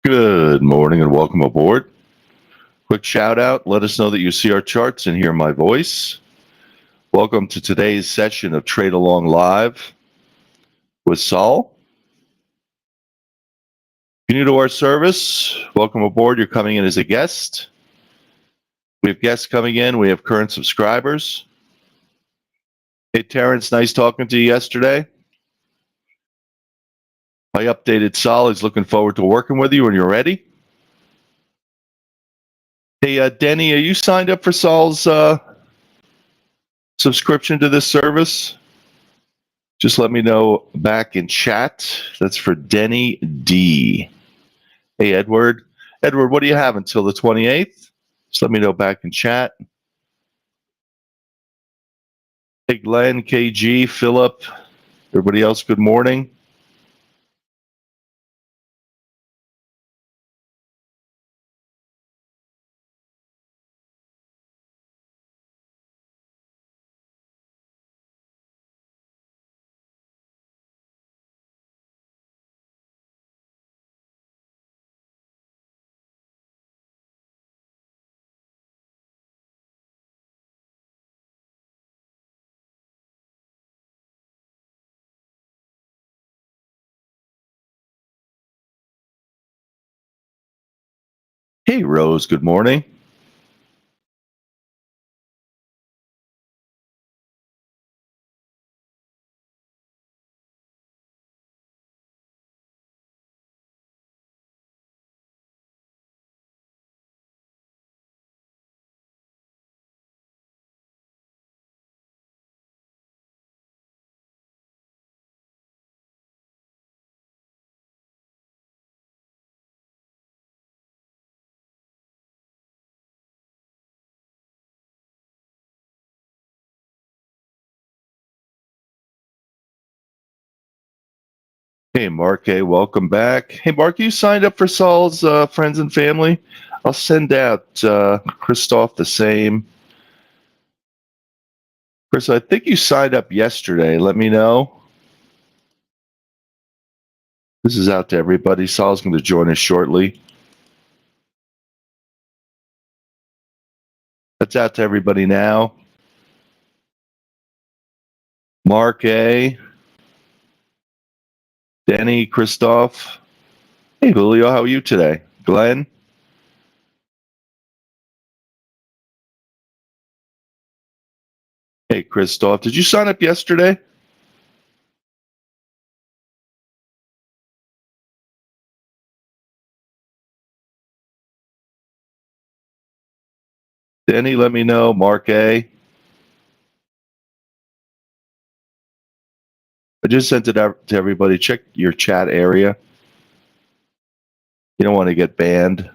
Good morning and welcome aboard. Quick shout out. Let us know that you see our charts and hear my voice. Welcome to today's session of Trade Along Live with Saul. If you're new to our service, welcome aboard. You're coming in as a guest. We have guests coming in. We have current subscribers. Hey, Terrence, nice talking to you yesterday. I updated Saul. He's looking forward to working with you when you're ready. Hey, Denny, are you signed up for Saul's subscription to this service? Just let me know back in chat. That's for Denny D. Hey, Edward. Edward, what do you have until the 28th? Just let me know back in chat. Hey, Glenn, KG, Philip, everybody else, good morning. Hey, Rose, good morning. Hey, Mark, hey, welcome back. Hey, Mark, you signed up for Saul's friends and family? I'll send out Christoph the same. Chris, I think you signed up yesterday. Let me know. This is out to everybody. Saul's going to join us shortly. That's out to everybody now. Mark A. Danny, Christoph. Hey, Julio, how are you today? Glenn? Hey, Christoph, did you sign up yesterday? Danny, let me know. Mark A. I just sent it out to everybody. Check your chat area. You don't want to get banned.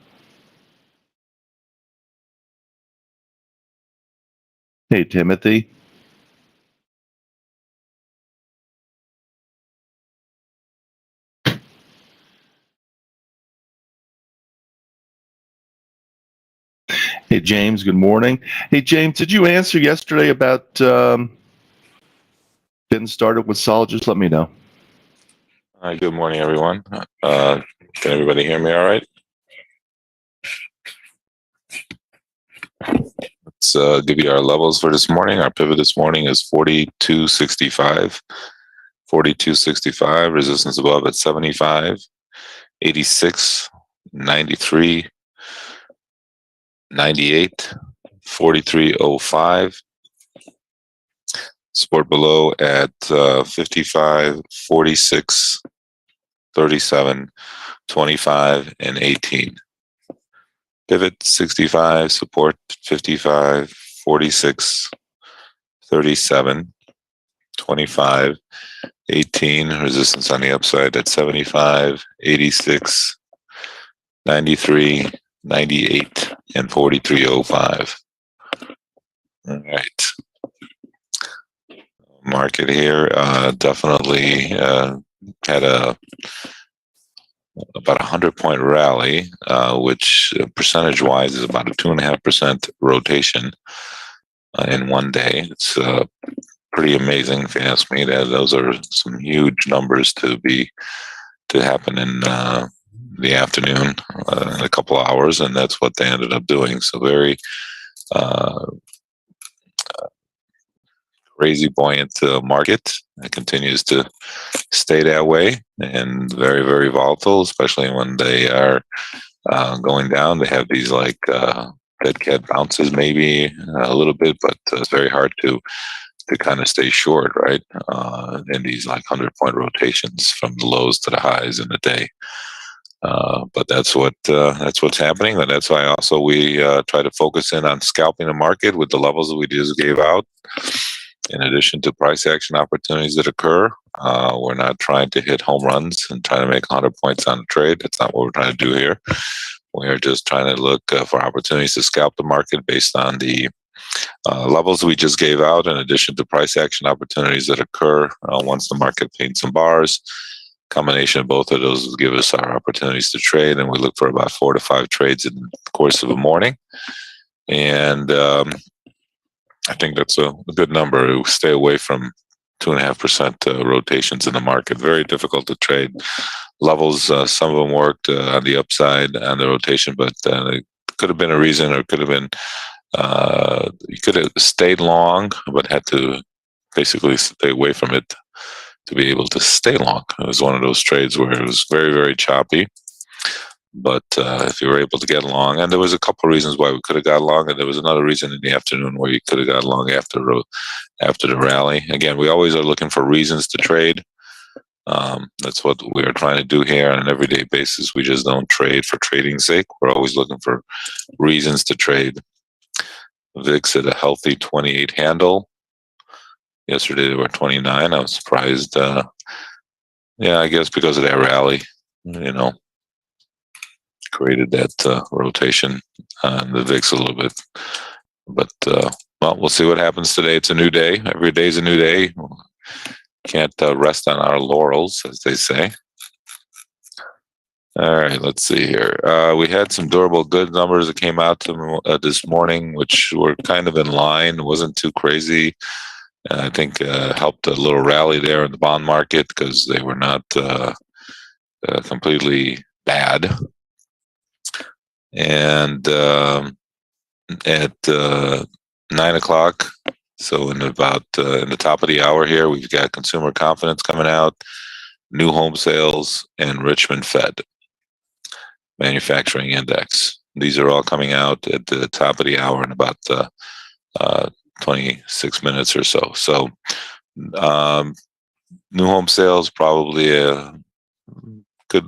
Hey, Timothy. Hey, James, good morning. Hey, James, did you answer yesterday about getting started with Saul? Just let me know. Hi, good morning, everyone. Can everybody hear me all right? Let's give you our levels for this morning. Our pivot this morning is 42.65. 42.65, resistance above at 75, 86, 93, 98, 43.05. Support below at 55, 46, 37, 25, and 18. Pivot 65, support 55, 46, 37, 25, 18, resistance on the upside at 75, 86, 93, 98, and 43.05. All right. Market here definitely had about 100-point rally, which percentage-wise is about a 2.5% rotation in one day. It's pretty amazing, if you ask me. Those are some huge numbers to happen in the afternoon, in a couple of hours, and that's what they ended up doing. So very uh, crazy buoyant market. It continues to stay that way, and very, very volatile, especially when they are going down. They have these like dead cat bounces, maybe a little bit, but it's very hard to kind of stay short, right? In these like 100-point rotations from the lows to the highs in the day. But that's what's happening, and that's why also we try to focus in on scalping the market with the levels that we just gave out. In addition to price action opportunities that occur, we're not trying to hit home runs and trying to make 100 points on a trade. That's not what we're trying to do here. We are just trying to look for opportunities to scalp the market based on the levels we just gave out, in addition to price action opportunities that occur once the market paints some bars. Combination of both of those will give us our opportunities to trade, and we look for about 4 to 5 trades in the course of a morning. And I think that's a good number. We stay away from 2.5% rotations in the market. Very difficult to trade. Levels, some of them worked on the upside on the rotation, but it could have been a reason, or could have been you could have stayed long, but had to basically stay away from it to be able to stay long. It was one of those trades where it was very, very choppy. But if you were able to get long, and there was a couple of reasons why we could have got long, and there was another reason in the afternoon where you could have got long after the rally. Again, we always are looking for reasons to trade. That's what we are trying to do here on an everyday basis. We just don't trade for trading's sake. We're always looking for reasons to trade. VIX at a healthy 28 handle. Yesterday they were 29. I was surprised. I guess because of that rally, created that rotation on the VIX a little bit. But we'll see what happens today. It's a new day. Every day is a new day. Can't rest on our laurels, as they say. All right, let's see here. We had some durable goods numbers that came out this morning, which were kind of in line. It wasn't too crazy. I think helped a little rally there in the bond market because they were not completely bad. And at 9 o'clock, so in the top of the hour here, we've got consumer confidence coming out, new home sales, and Richmond Fed manufacturing index. These are all coming out at the top of the hour in about 26 minutes or so. So new home sales, probably a good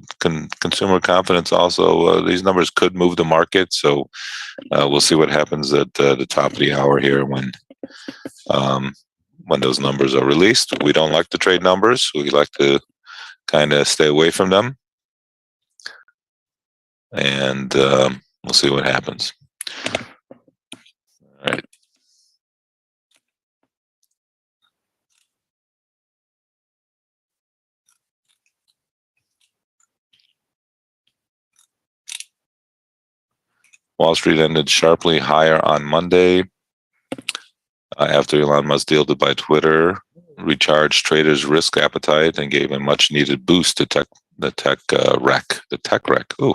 consumer confidence also. These numbers could move the market. So we'll see what happens at the top of the hour here when those numbers are released. We don't like to trade numbers. We like to kind of stay away from them. And we'll see what happens. All right. Wall Street ended sharply higher on Monday after Elon Musk deal to buy Twitter recharged traders' risk appetite and gave a much-needed boost to the tech wreck. Ooh.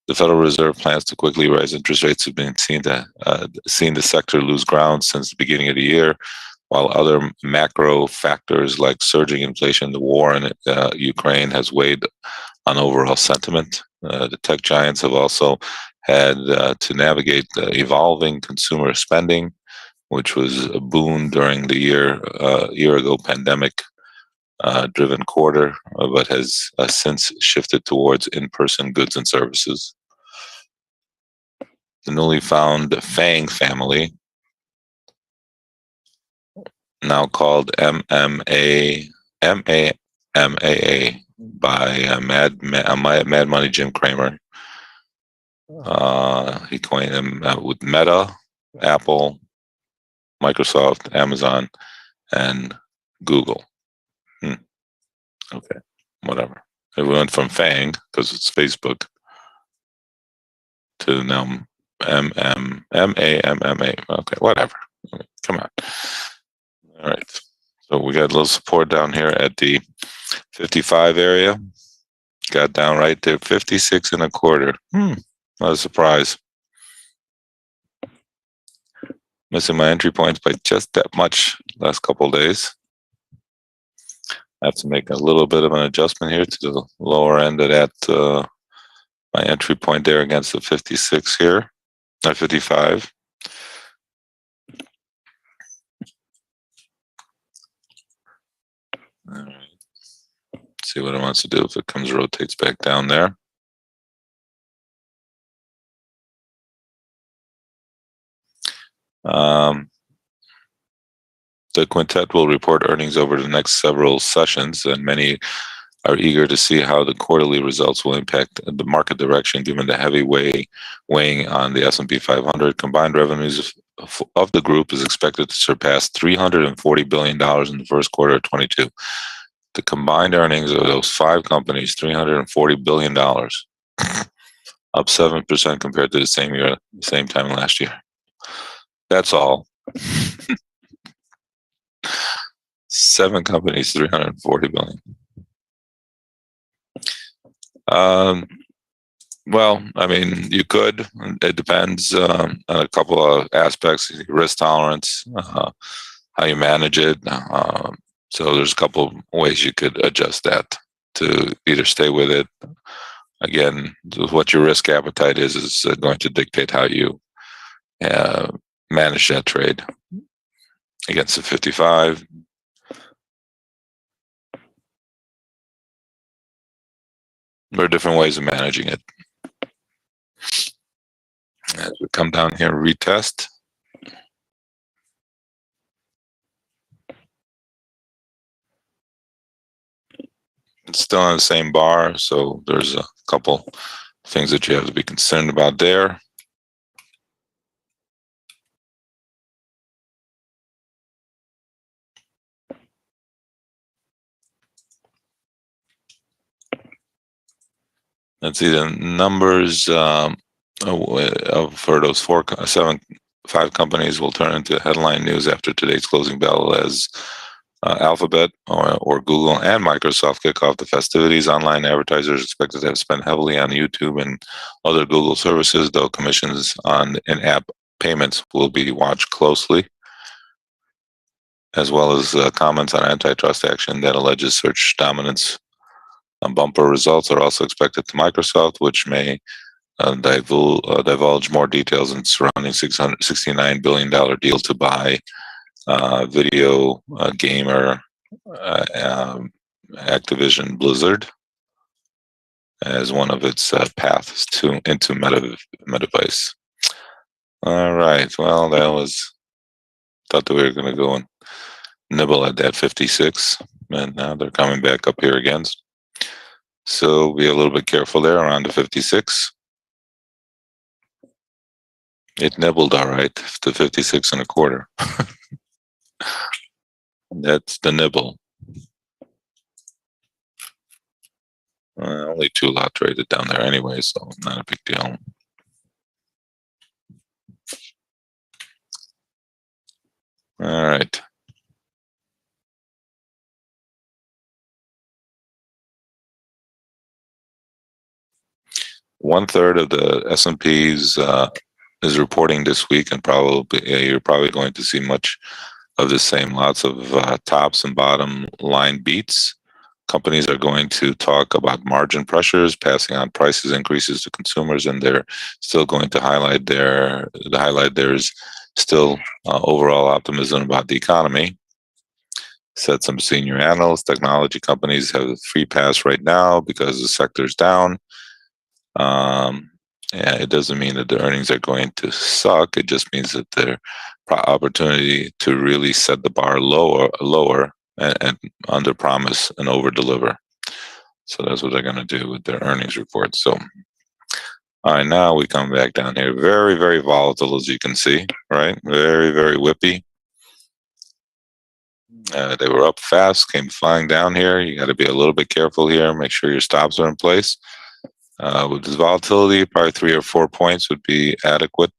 The Federal Reserve plans to quickly raise interest rates have been seen the sector lose ground since the beginning of the year, while other macro factors like surging inflation, the war in Ukraine has weighed on overall sentiment. The tech giants have also had to navigate the evolving consumer spending, which was a boon during the year ago pandemic driven quarter, but has since shifted towards in-person goods and services. The newly found FANG family, now called MAMAA by Mad Money Jim Cramer. He coined them with Meta, Apple, Microsoft, Amazon, and Google. Okay, whatever. It went from FANG, because it's Facebook, to now MAMMA. Okay, whatever. Come on. All right. So we got a little support down here at the 55 area. got down right there, 56 and a quarter. Not a surprise. Missing my entry points by just that much last couple of days. I have to make a little bit of an adjustment here to the lower end of that, my entry point there against the 56 here, not 55. All right. See what it wants to do if it rotates back down there. The quintet will report earnings over the next several sessions, and many are eager to see how the quarterly results will impact the market direction given the heavy weighing on the S&P 500. Combined revenues of the group is expected to surpass $340 billion in the first quarter of 22. The combined earnings of those 5 companies, $340 billion, up 7% compared to the same time last year. That's all. 7 companies, $340 billion. Well, I mean, you could. It depends on a couple of aspects: risk tolerance, how you manage it. So there's a couple ways you could adjust that to either stay with it. Again, what your risk appetite is going to dictate how you manage that trade against the 55. There are different ways of managing it. As we come down here and retest. It's still on the same bar, so there's a couple things that you have to be concerned about there. Let's see the numbers for those 5 companies will turn into headline news after today's closing bell as Alphabet or Google and Microsoft kick off the festivities. Online advertisers expected to have spent heavily on YouTube and other Google services, though commissions on in-app payments will be watched closely, as well as comments on antitrust action that alleges search dominance. Bumper results are also expected to Microsoft, which may divulge more details in surrounding $669 billion deal to buy video gamer Activision Blizzard as one of its paths into Metaverse. All right. Well, thought that we were going to go and nibble at that 56, and now they're coming back up here again. So be a little bit careful there around the 56. It nibbled all right to 56 and a quarter. That's the nibble. Only 2 lot traded down there anyway, so not a big deal. All right. One-third of the S&Ps is reporting this week, and you're probably going to see much of the same. Lots of tops and bottom line beats. Companies are going to talk about margin pressures, passing on prices increases to consumers, and they're still going to highlight there's still overall optimism about the economy. Said some senior analysts, technology companies have a free pass right now because the sector's down. It doesn't mean that the earnings are going to suck. It just means that their opportunity to really set the bar lower and under promise and over deliver. So that's what they're going to do with their earnings report. So, all right, now we come back down here. Very, very volatile, as you can see, right? Very, very whippy. They were up fast, came flying down here. You got to be a little bit careful here. Make sure your stops are in place. With this volatility, probably 3 or 4 points would be adequate.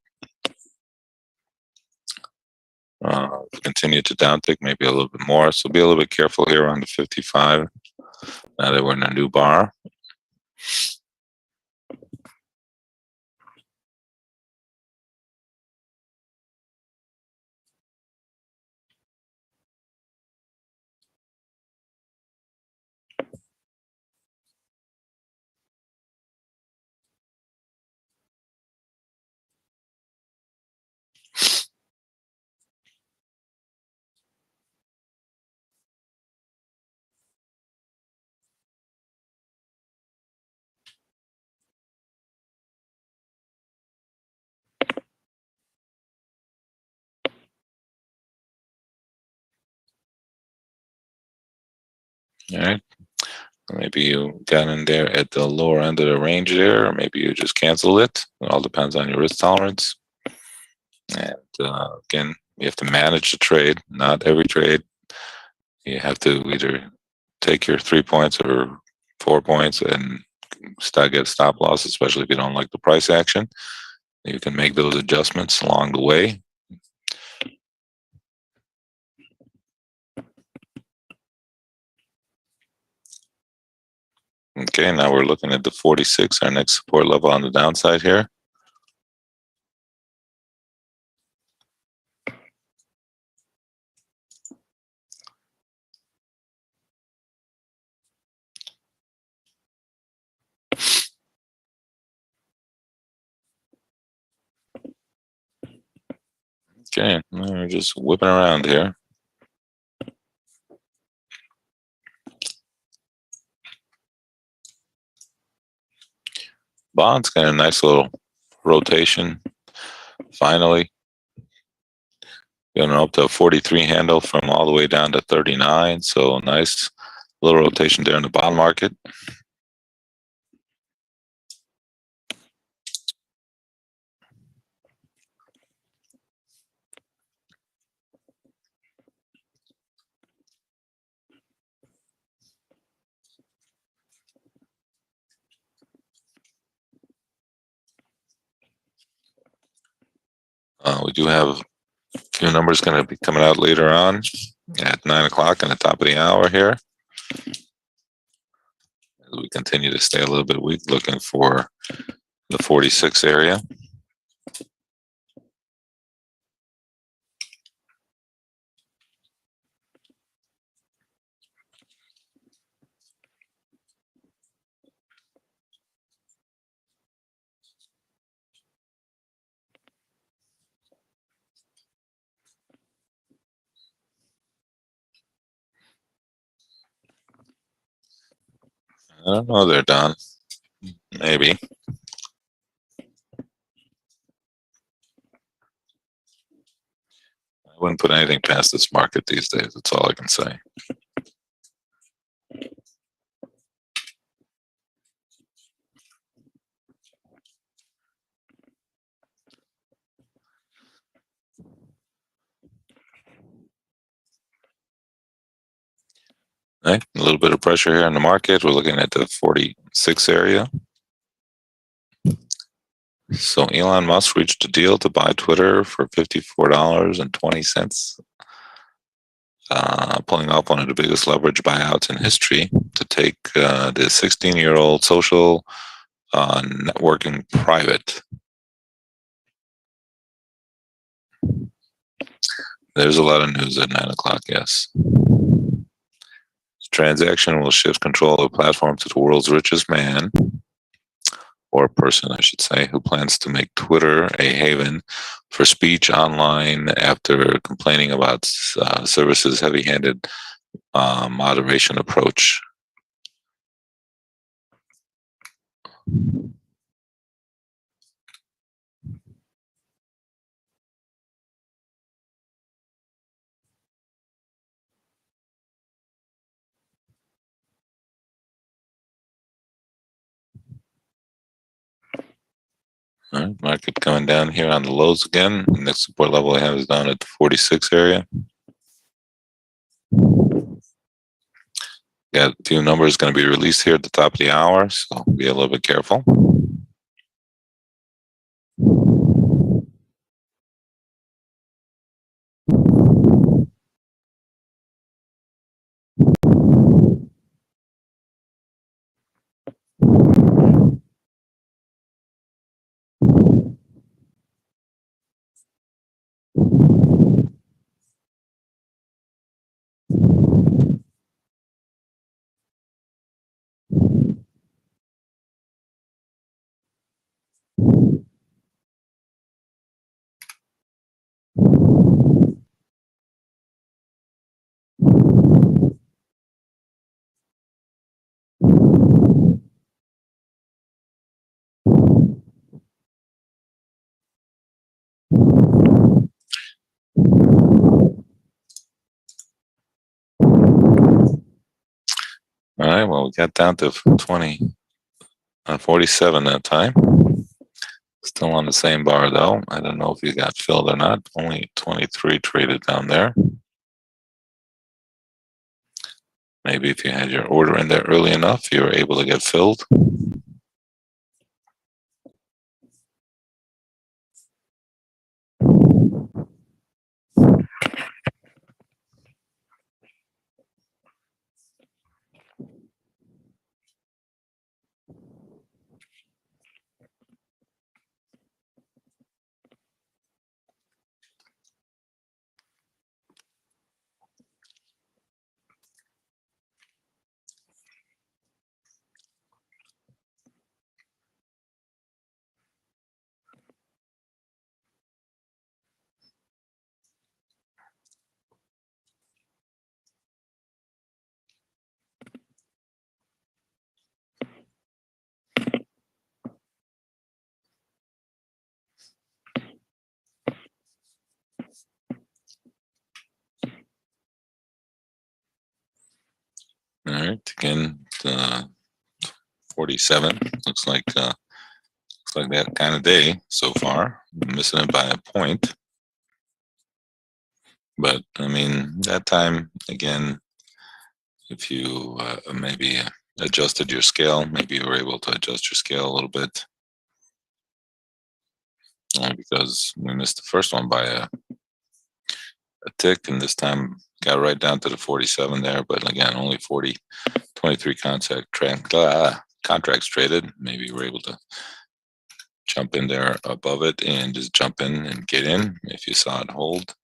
Continue to downtick, maybe a little bit more. So be a little bit careful here on the 55. Now that we're in a new bar. All right. Maybe you got in there at the lower end of the range there, or maybe you just canceled it. It all depends on your risk tolerance. And again, you have to manage the trade. Not every trade. You have to either take your 3 points or 4 points and get stop loss, especially if you don't like the price action. You can make those adjustments along the way. Okay, now we're looking at the 46, our next support level on the downside here. Okay, we're just whipping around here. Bond's got a nice little rotation. Finally, going up to a 43 handle from all the way down to 39. So nice little rotation there in the bond market. We do have a few numbers going to be coming out later on at 9 o'clock on the top of the hour here. As we continue to stay a little bit weak, looking for the 46 area. I don't know, they're done. Maybe. I wouldn't put anything past this market these days. That's all I can say. Right, a little bit of pressure here in the market. We're looking at the 46 area. So Elon Musk reached a deal to buy Twitter for $54.20, pulling off one of the biggest leverage buyouts in history to take the 16-year-old social networking private. There's a lot of news at 9 o'clock, yes. This transaction will shift control of the platform to the world's richest man, or person, I should say, who plans to make Twitter a haven for speech online after complaining about services' heavy-handed moderation approach. All right, market coming down here on the lows again. The next support level I have is down at the 46 area. Got a few numbers going to be released here at the top of the hour, so be a little bit careful. right, well, we got down to 47 that time. Still on the same bar though. I don't know if you got filled or not. Only 23 traded down there. Maybe if you had your order in there early enough, you were able to get filled. All right, again, 47 looks like that kind of day so far. Missing it by a point, but I mean that time again. If you maybe adjusted your scale, maybe you were able to adjust your scale a little bit, because we missed the first one by a tick, and this time got right down to the 47 there. But again, only 23 contracts traded. Maybe you were able to jump in there above it and just jump in and get in if you saw it hold.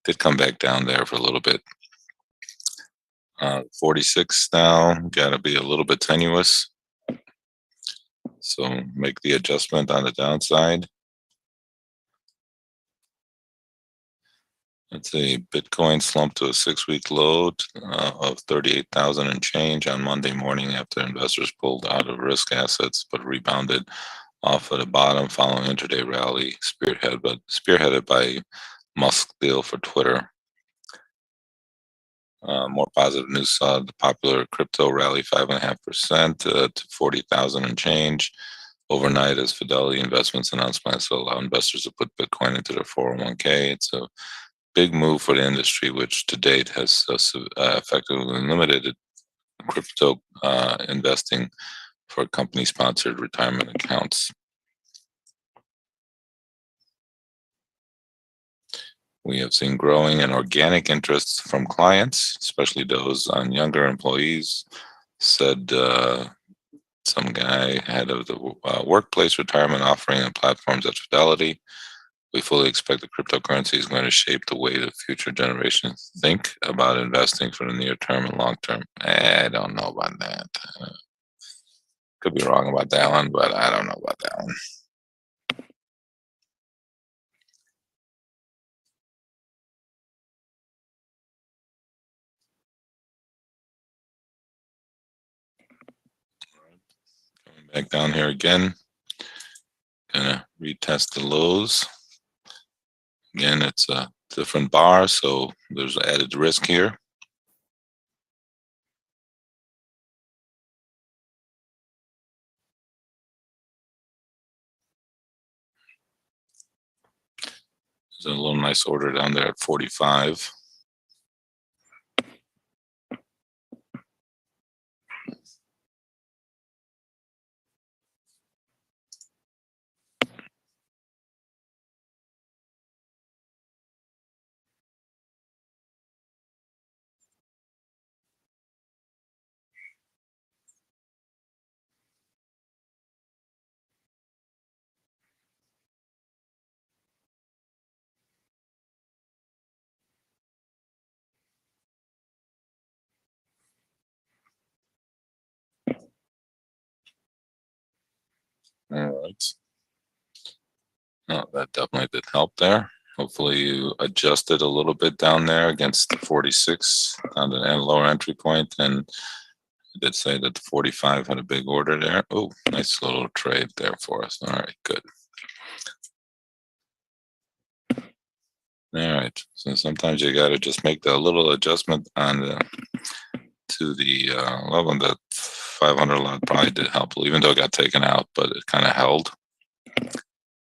Did come back down there for a little bit. 46 now, got to be a little bit tenuous. So make the adjustment on the downside. Let's see, Bitcoin slumped to a 6-week low of 38,000 and change on Monday morning after investors pulled out of risk assets, but rebounded off at the bottom following intraday rally spearheaded by Musk deal for Twitter. More positive news saw the popular crypto rally 5.5% to 40,000 and change overnight as Fidelity Investments announced plans to allow investors to put Bitcoin into their 401k. It's a big move for the industry, which to date has effectively limited crypto investing for company-sponsored retirement accounts. We have seen growing and organic interest from clients, especially those on younger employees, said some guy, head of the workplace retirement offering and platforms at Fidelity. We fully expect the cryptocurrency is going to shape the way that future generations think about investing for the near term and long term. I don't know about that. Could be wrong about that one, but I don't know about that one. Coming back down here again. Gonna retest the lows. Again, it's a different bar, so there's added risk here. There's a little nice order down there at 45. All right. Oh, that definitely did help there. Hopefully you adjusted a little bit down there against the 46 on the lower entry point, and I did say that the 45 had a big order there. Oh, nice little trade there for us. All right, good. All right, so sometimes you got to just make the little adjustment on to the level, and that 500 lot probably did help, even though it got taken out, but it kind of held.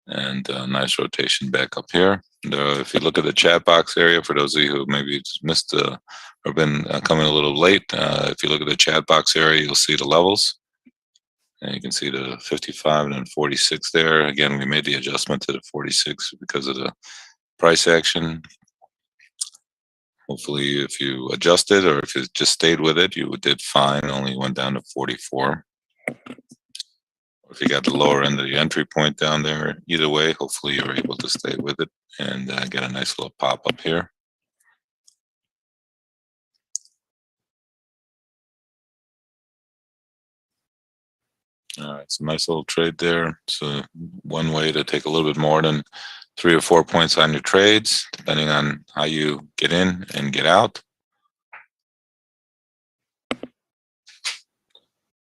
And a nice rotation back up here. And, if you look at the chat box area, for those of you who maybe just missed or been coming a little late, if you look at the chat box area, you'll see the levels. And you can see the 55 and then 46 there. Again, we made the adjustment to the 46 because of the price action. Hopefully, if you adjusted or if you just stayed with it, you did fine, only went down to 44. Or if you got the lower end of the entry point down there, either way, hopefully you're able to stay with it and get a nice little pop up here. All right, it's a nice little trade there. So one way to take a little bit more than 3 or 4 points on your trades, depending on how you get in and get out.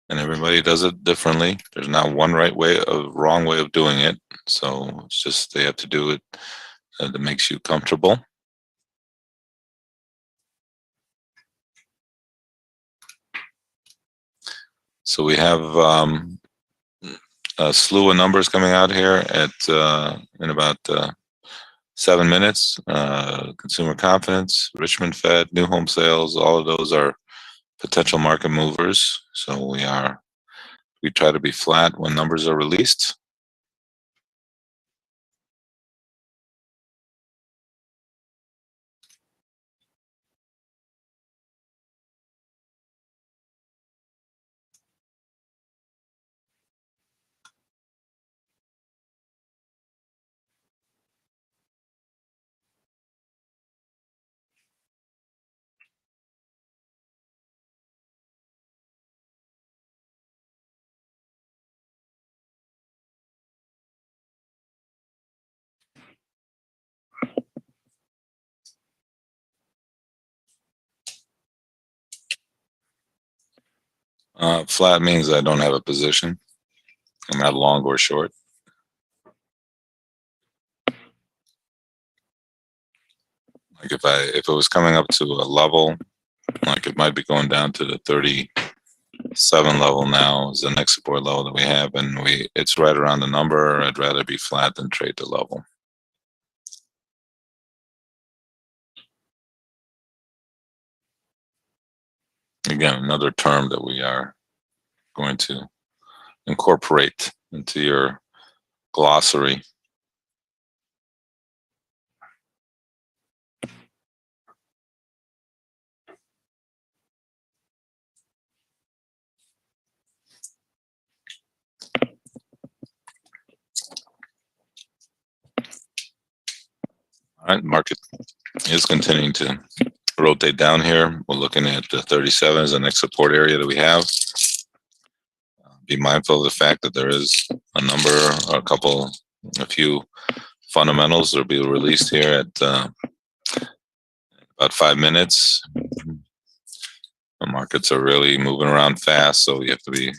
And everybody does it differently. There's not one right way, a wrong way of doing it. So it's just they have to do it that makes you comfortable. So we have a slew of numbers coming out here at in about 7 minutes. Consumer confidence, Richmond Fed, new home sales, all of those are potential market movers. So we try to be flat when numbers are released. Flat means I don't have a position. I'm not long or short. Like if it was coming up to a level, like it might be going down to the 37 level now is the next support level that we have, and it's right around the number. I'd rather be flat than trade the level. Again, another term that we are going to incorporate into your glossary. All right, market is continuing to rotate down here. We're looking at the 37 as the next support area that we have. Be mindful of the fact that there is a few fundamentals that will be released here at about 5 minutes. The markets are really moving around fast, so you have to be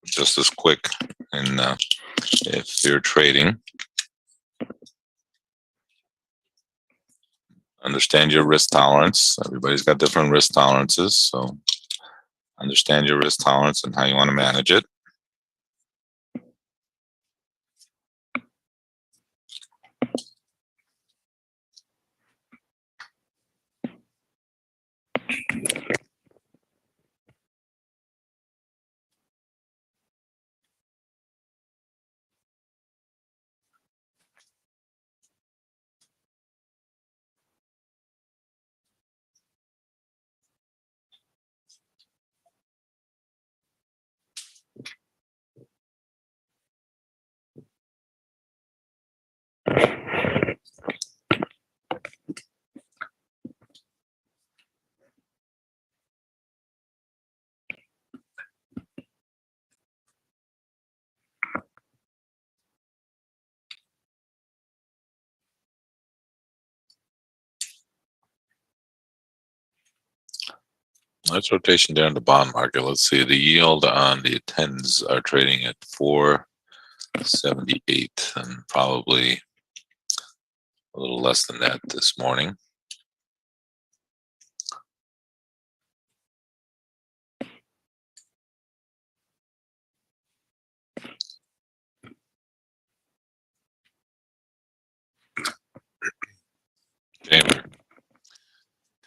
just as quick in if you're trading. Understand your risk tolerance. Everybody's got different risk tolerances, so understand your risk tolerance and how you want to manage it. Nice rotation there in the bond market. Let's see, the yield on the 10s are trading at 4.78 and probably a little less than that this morning.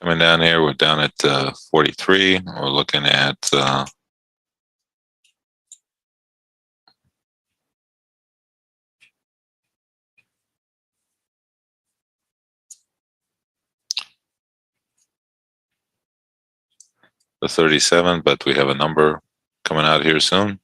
Coming down here, we're down at 43. We're looking at the 37, but we have a number coming out here soon.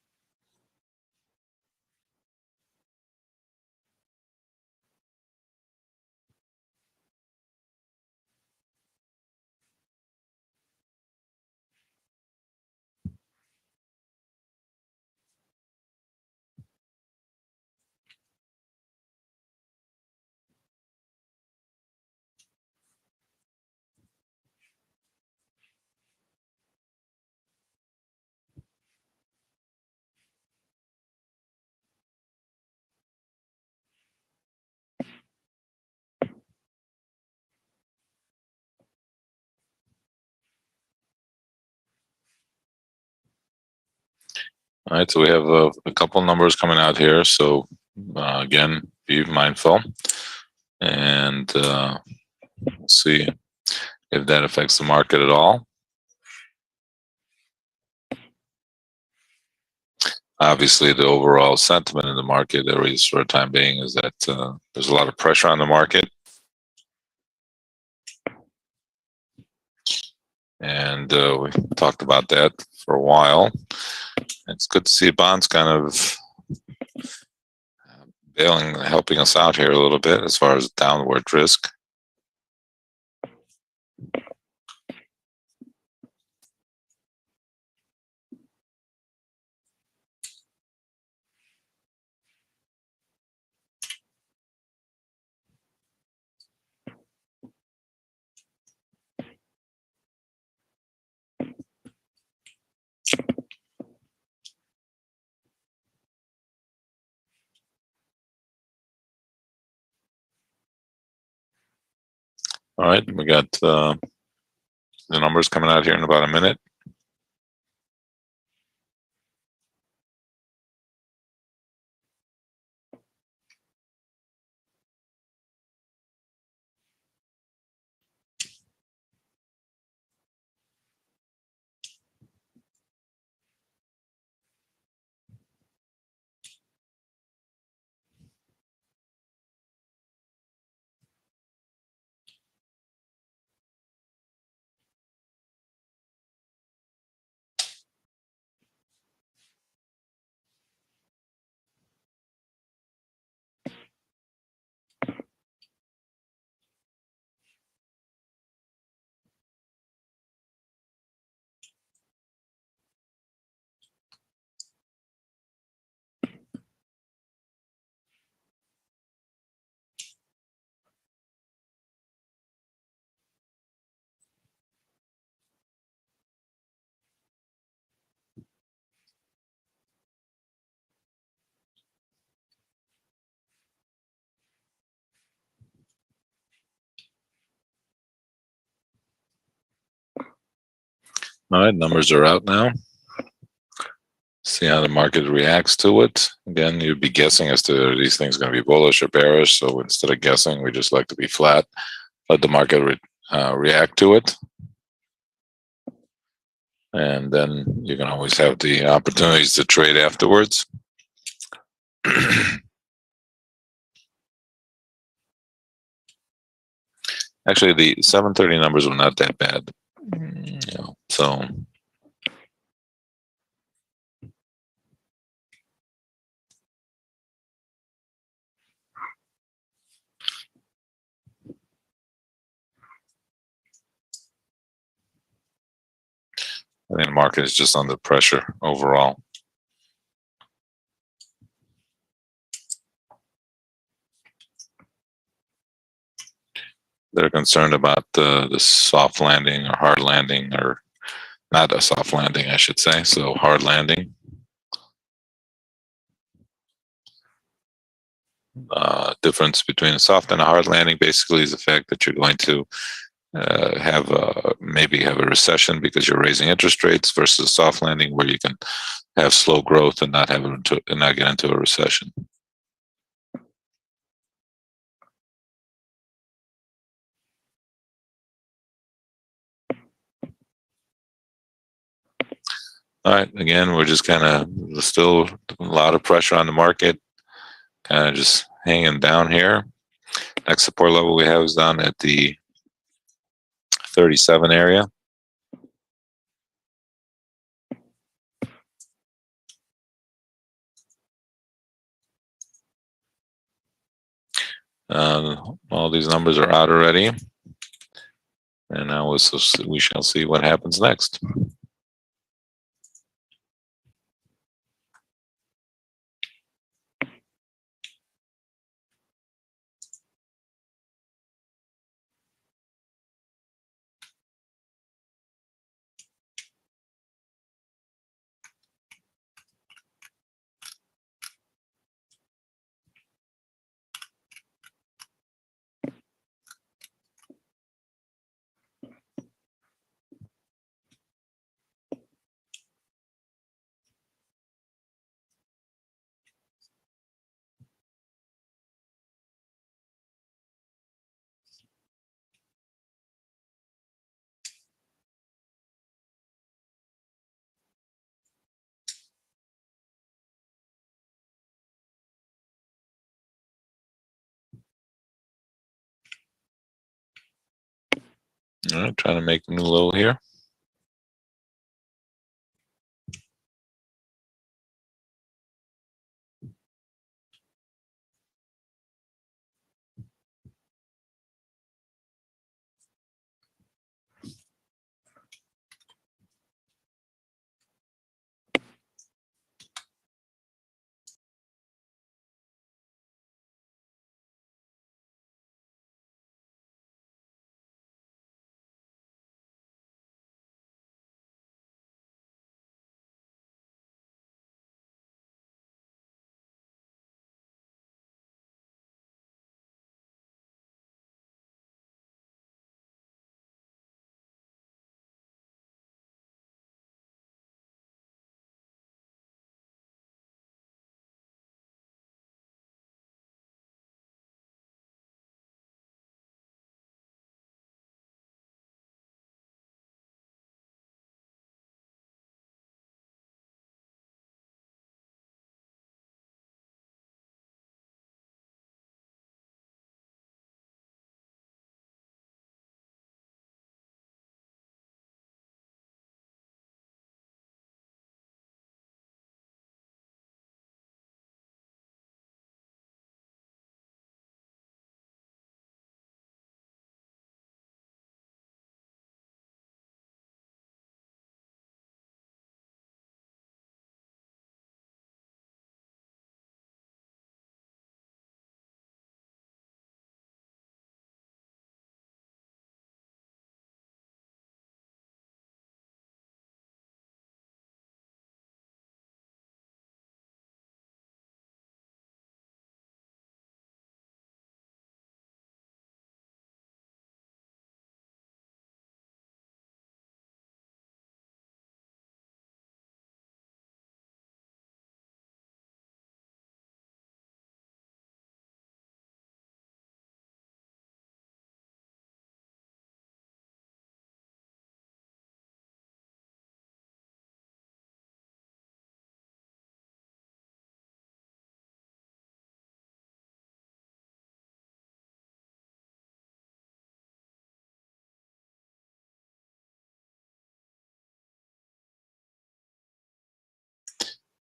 All right, so we have a couple numbers coming out here. So again, be mindful and see if that affects the market at all. Obviously, the overall sentiment in the market, at least for the time being, is that there's a lot of pressure on the market. And we talked about that for a while. It's good to see bonds kind of helping us out here a little bit as far as downward risk. All right, we got the numbers coming out here in about a minute. All right, numbers are out now. See how the market reacts to it. Again, you'd be guessing as to are these things going to be bullish or bearish. So instead of guessing, we just like to be flat, let the market react to it. And then you can always have the opportunities to trade afterwards. Actually, the 730 numbers were not that bad. So I think the market is just under pressure overall. They're concerned about the soft landing or hard landing, or not a soft landing, I should say. So hard landing. Difference between a soft and a hard landing basically is the fact that you're going to maybe have a recession because you're raising interest rates, versus a soft landing where you can have slow growth and not get into a recession. All right. Again, we're just kind of still a lot of pressure on the market, kind of just hanging down here. Next support level we have is down at the 37 area. All these numbers are out already, and now we shall see what happens next. All right, trying to make a new low here.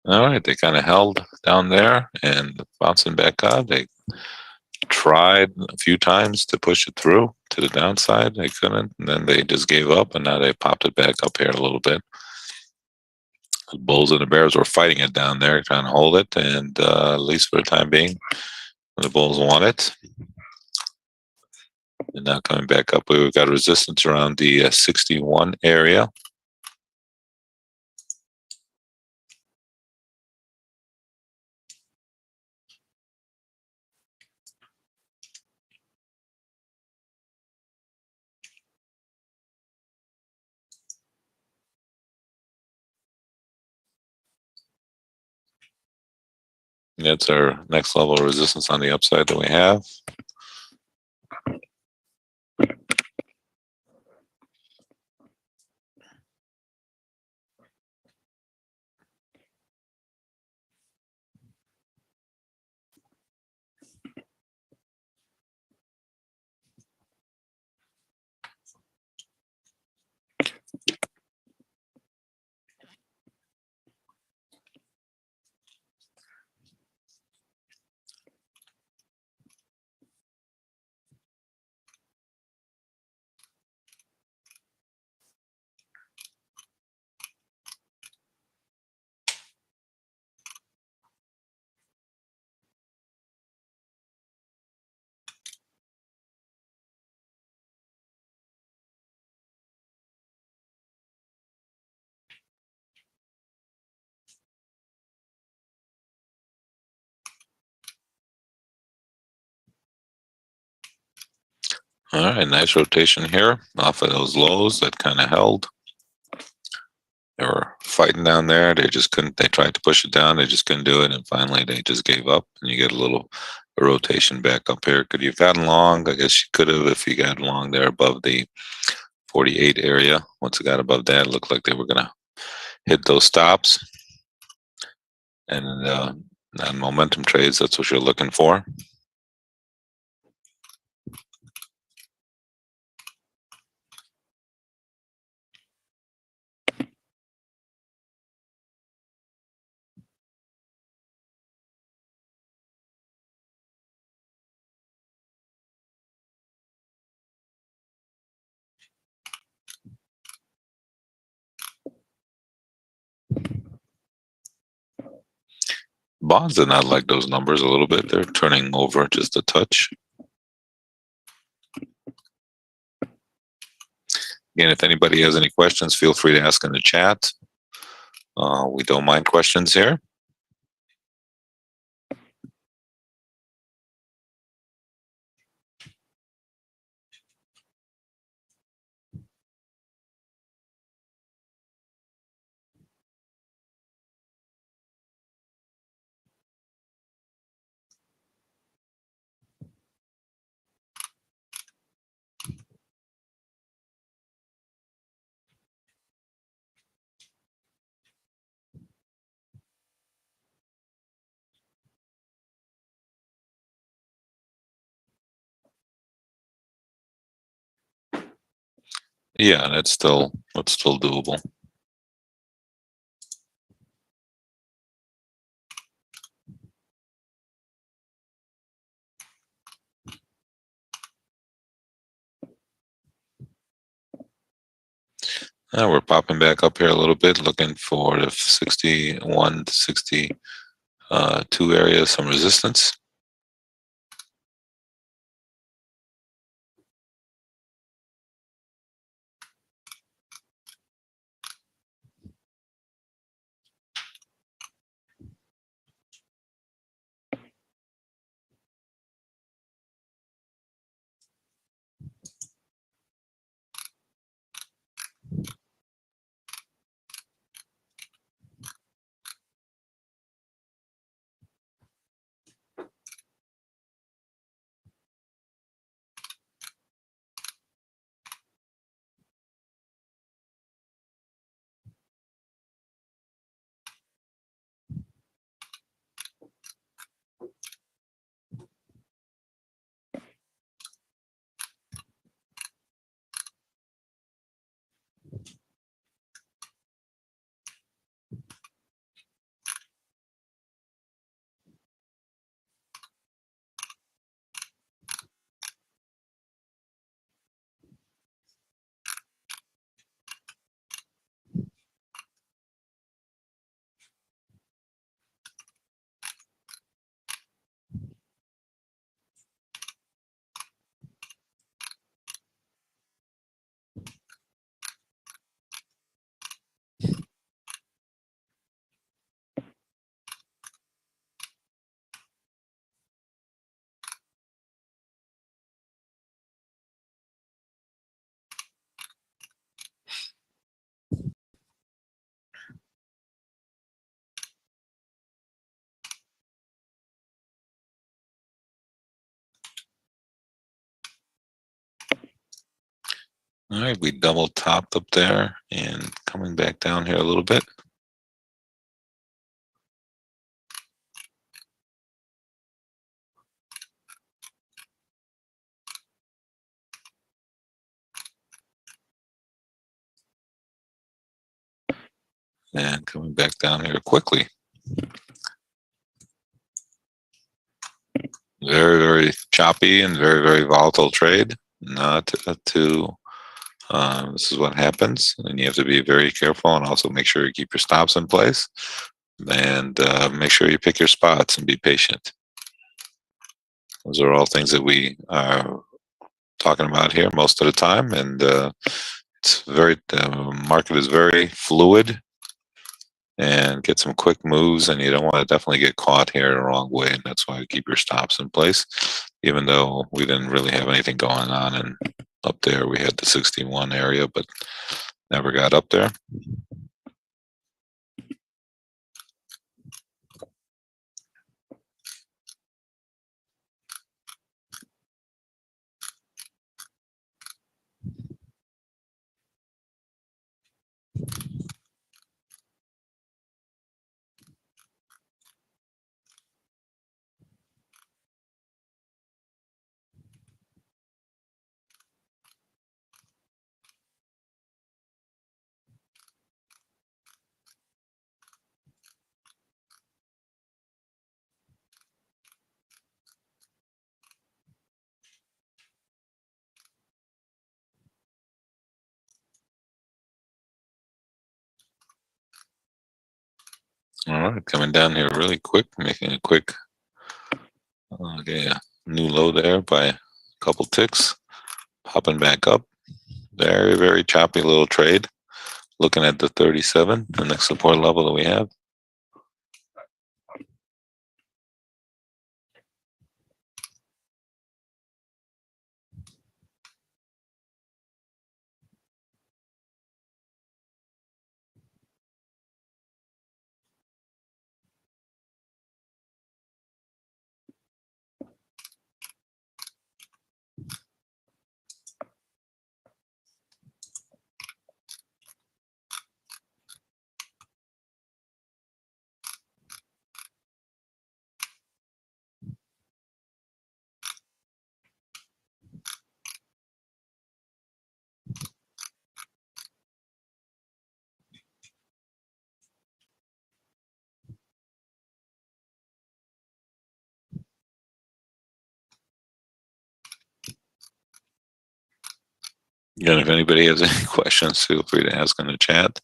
All right, they kind of held down there and bouncing back up. They tried a few times to push it through to the downside. They couldn't, and then they just gave up, and now they popped it back up here a little bit. The Bulls and the Bears were fighting it down there, trying to hold it, and at least for the time being, the Bulls won it. And now coming back up, we've got resistance around the 61 area. That's our next level of resistance on the upside that we have. All right, nice rotation here off of those lows that kind of held. They were fighting down there. They just couldn't. They tried to push it down. They just couldn't do it. And finally, they just gave up. And you get a rotation back up here. Could you have gotten long? I guess you could have if you got long there above the 48 area. Once it got above that, it looked like they were going to hit those stops. And on momentum trades, that's what you're looking for. Bonds did not like those numbers a little bit. They're turning over just a touch. Again, if anybody has any questions, feel free to ask in the chat. We don't mind questions here. Yeah, that's still doable. We're popping back up here a little bit, looking for the 61 to 62 area, some resistance. All right, we double topped up there and coming back down here a little bit. And coming back down here quickly. Very, very choppy and very, very volatile trade. Not too. This is what happens, and you have to be very careful and also make sure you keep your stops in place and make sure you pick your spots and be patient. Those are all things that we are talking about here most of the time, and it's the market is very fluid and get some quick moves, and you don't want to definitely get caught here the wrong way, and that's why you keep your stops in place. even though we didn't really have anything going on. And up there, we had the 61 area, but never got up there. All right, coming down here really quick, making a quick okay, a new low there by a couple ticks, popping back up. Very, very choppy little trade. Looking at the 37, the next support level that we have. Again, if anybody has any questions, feel free to ask in the chat.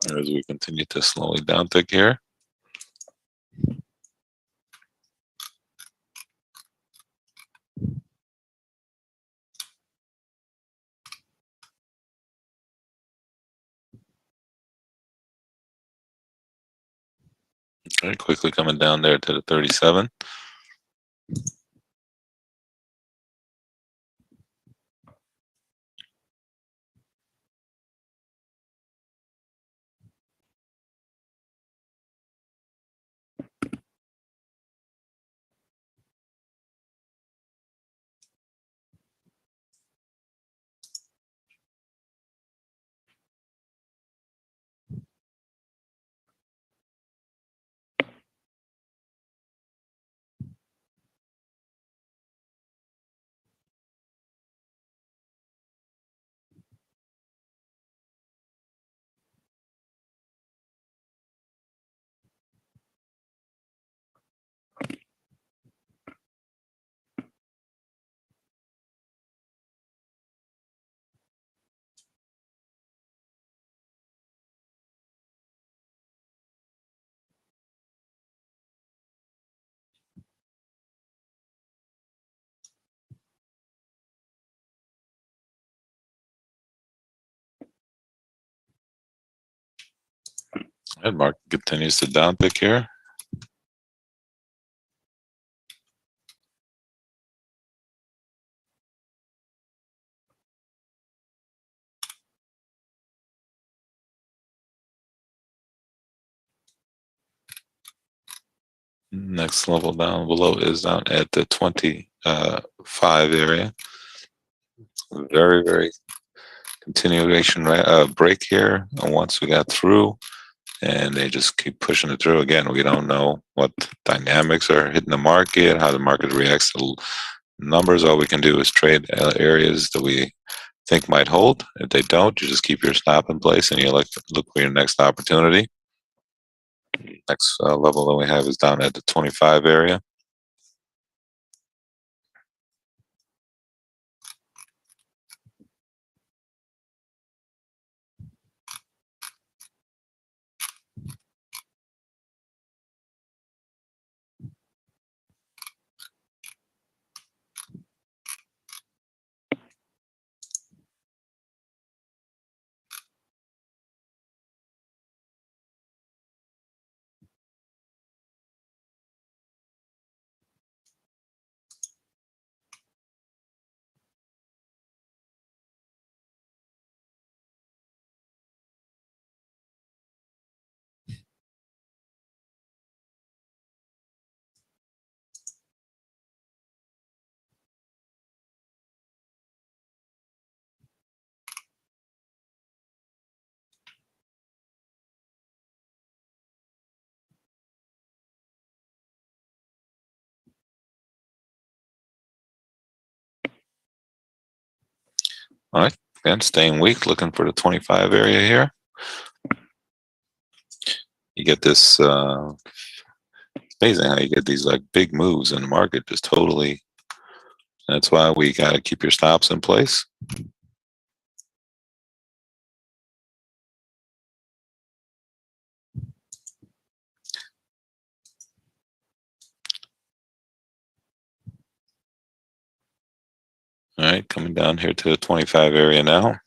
As we continue to slowly downtick here. Okay, quickly coming down there to the 37. And market continues to downtick here. Next level down below is down at the 25 area. Very, very continuation break here. And once we got through, and they just keep pushing it through. Again, we don't know what dynamics are hitting the market, how the market reacts to numbers. All we can do is trade areas that we think might hold. If they don't, you just keep your stop in place and you look for your next opportunity. Next level that we have is down at the 25 area. All right, again, staying weak, looking for the 25 area here. You get this, it's amazing how you get these like big moves in the market, just totally. That's why we got to keep your stops in place. All right, coming down here to the 25 area now.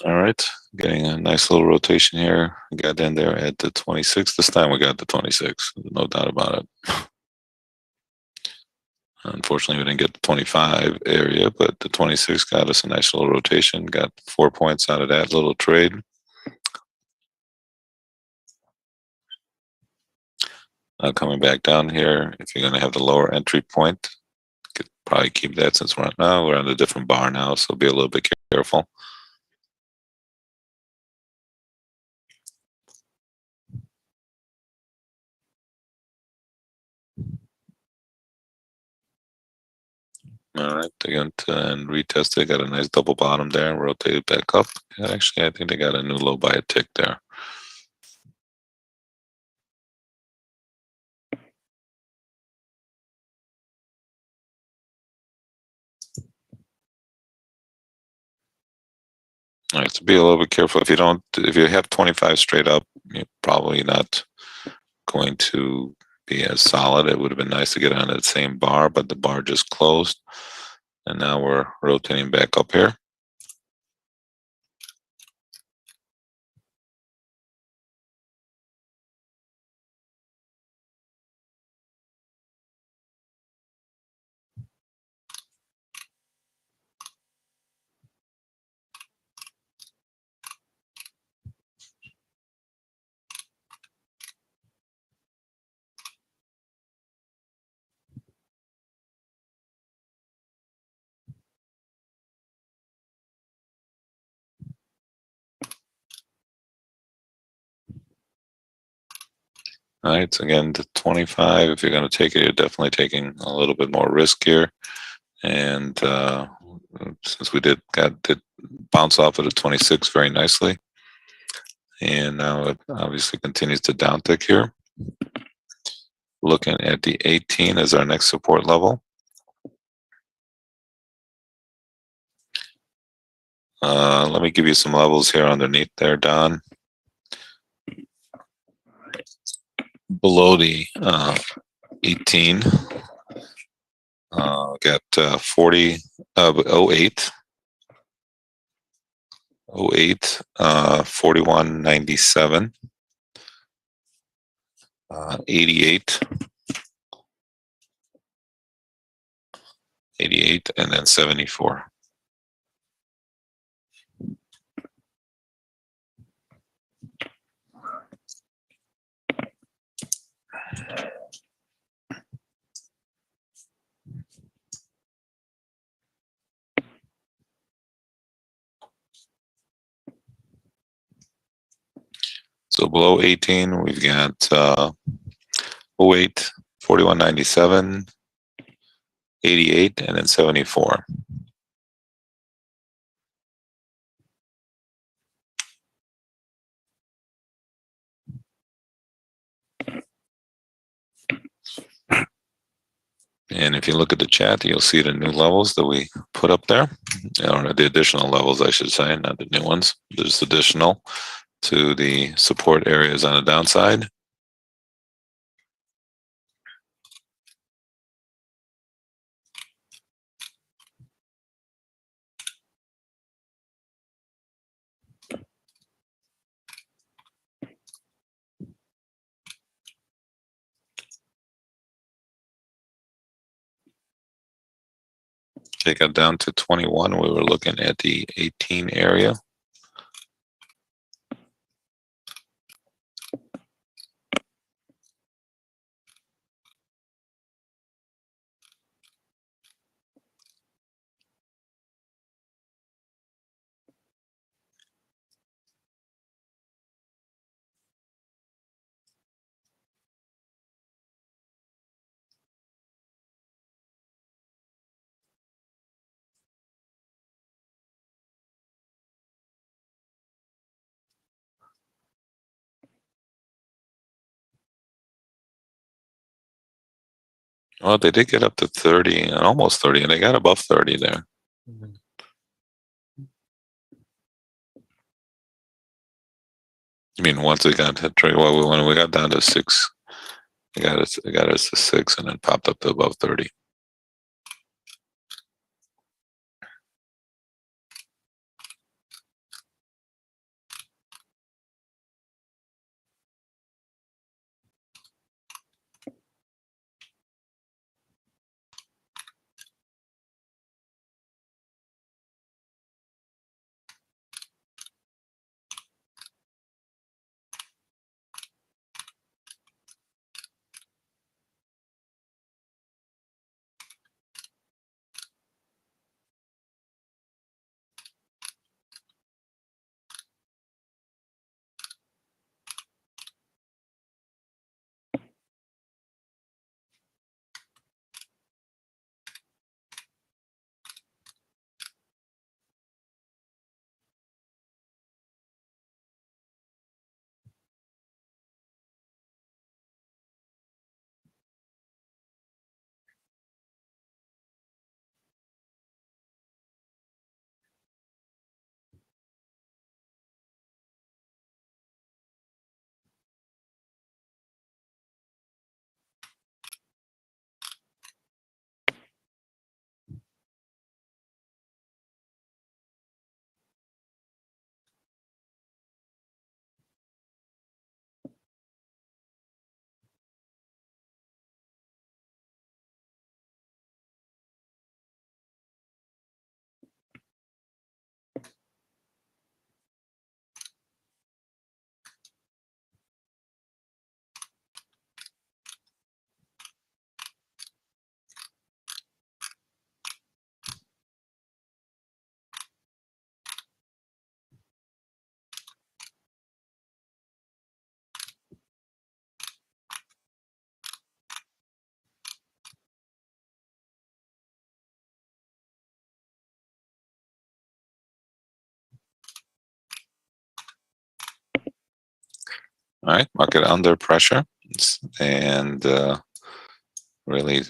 All right, getting a nice little rotation here. We got in there at the 26. This time we got the 26, no doubt about it. Unfortunately, we didn't get the 25 area, but the 26 got us a nice little rotation. Got 4 points out of that little trade. Coming back down here, if you're going to have the lower entry point, could probably keep that since we're on a different bar now, so be a little bit careful. All right, again, and retested, got a nice double bottom there and rotated back up. And actually, I think they got a new low by a tick there. All right, so be a little bit careful. If you have 25 straight up, you're probably not going to be as solid. It would have been nice to get on that same bar, but the bar just closed. And now we're rotating back up here. All right, so again, to 25, if you're going to take it, you're definitely taking a little bit more risk here. And since we did bounce off of the 26 very nicely, and now it obviously continues to downtick here. Looking at the 18 as our next support level. Let me give you some levels here underneath there, Don. Below the 18, got 40 08, 08, 41.97, 88, 88, and then 74. So below 18, we've got 08, 41.97, 88, and then 74. And if you look at the chat, you'll see the new levels that we put up there, or the additional levels, I should say, not the new ones. There's additional to the support areas on the downside. Okay, got down to 21. We were looking at the 18 area. Well, they did get up to 30 and almost 30, and they got above 30 there. I mean, once it got hit, well, when we got down to 6, it got us to 6, and then popped up to above 30. All right, market under pressure, and really,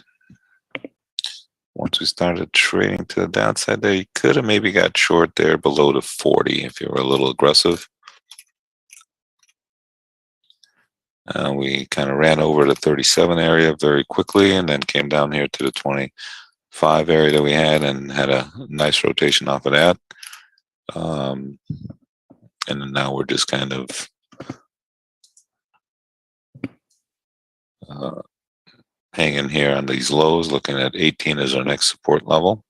once we started trading to the downside there, you could have maybe got short there below the 40 if you were a little aggressive. We kind of ran over the 37 area very quickly, and then came down here to the 25 area that we had, and had a nice rotation off of that. And then now we're just kind of hanging here on these lows, looking at 18 as our next support level.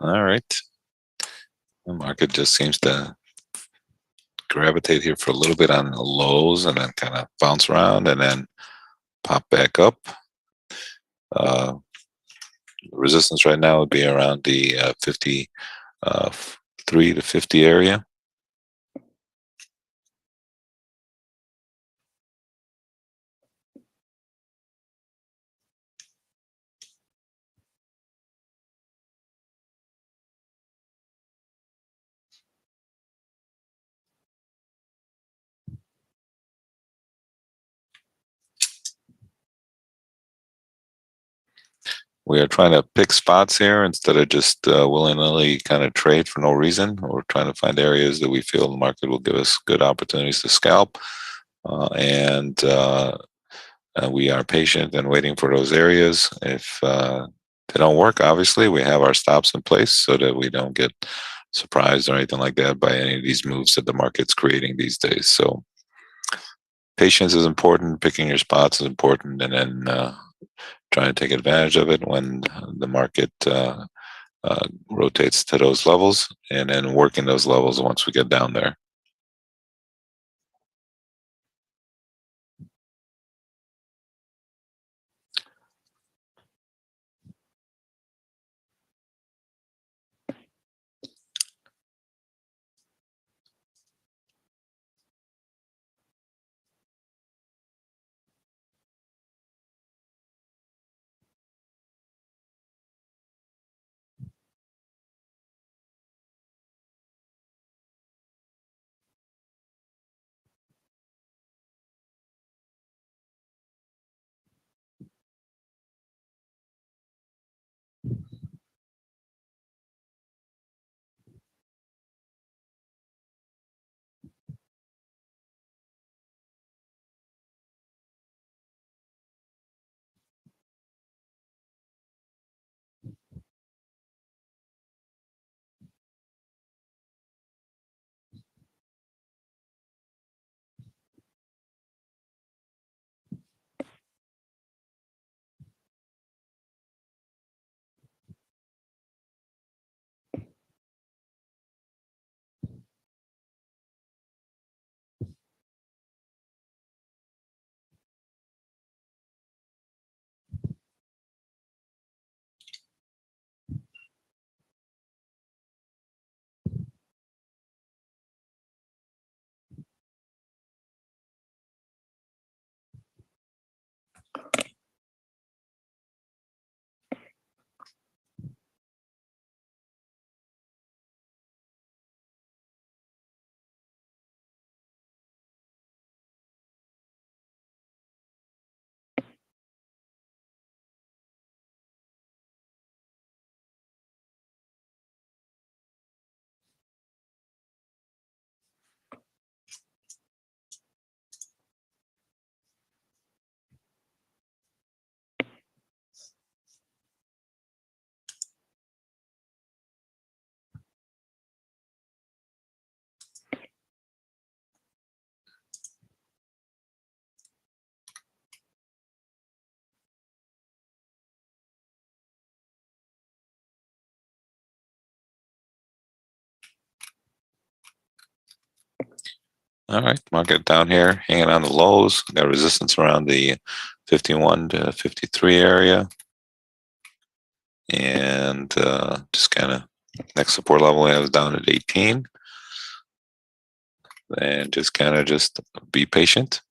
All right. The market just seems to gravitate here for a little bit on the lows and then kind of bounce around and then pop back up. Uh, resistance right now would be around the 53 to 50 area. We are trying to pick spots here instead of just willy-nilly kind of trade for no reason. We're trying to find areas that we feel the market will give us good opportunities to scalp. And we are patient and waiting for those areas. If they don't work, obviously, we have our stops in place so that we don't get surprised or anything like that by any of these moves that the market's creating these days. So patience is important, picking your spots is important, and then trying to take advantage of it when the market rotates to those levels, and then working those levels once we get down there. All right, market down here, hanging on the lows. Got resistance around the 51 to 53 area. And just kind of next support level we have is down at 18. And just kind of just be patient.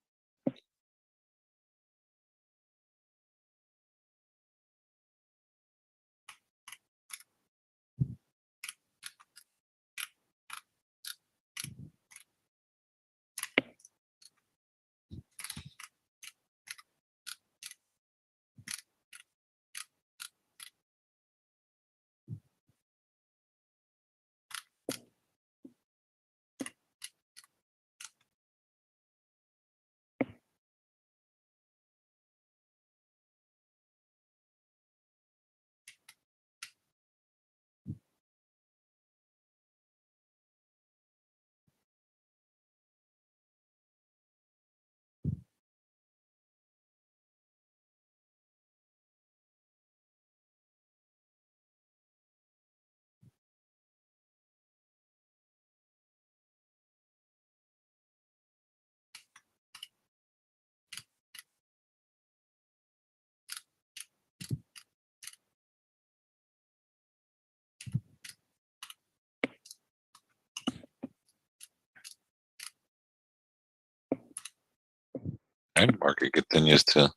right, market continues to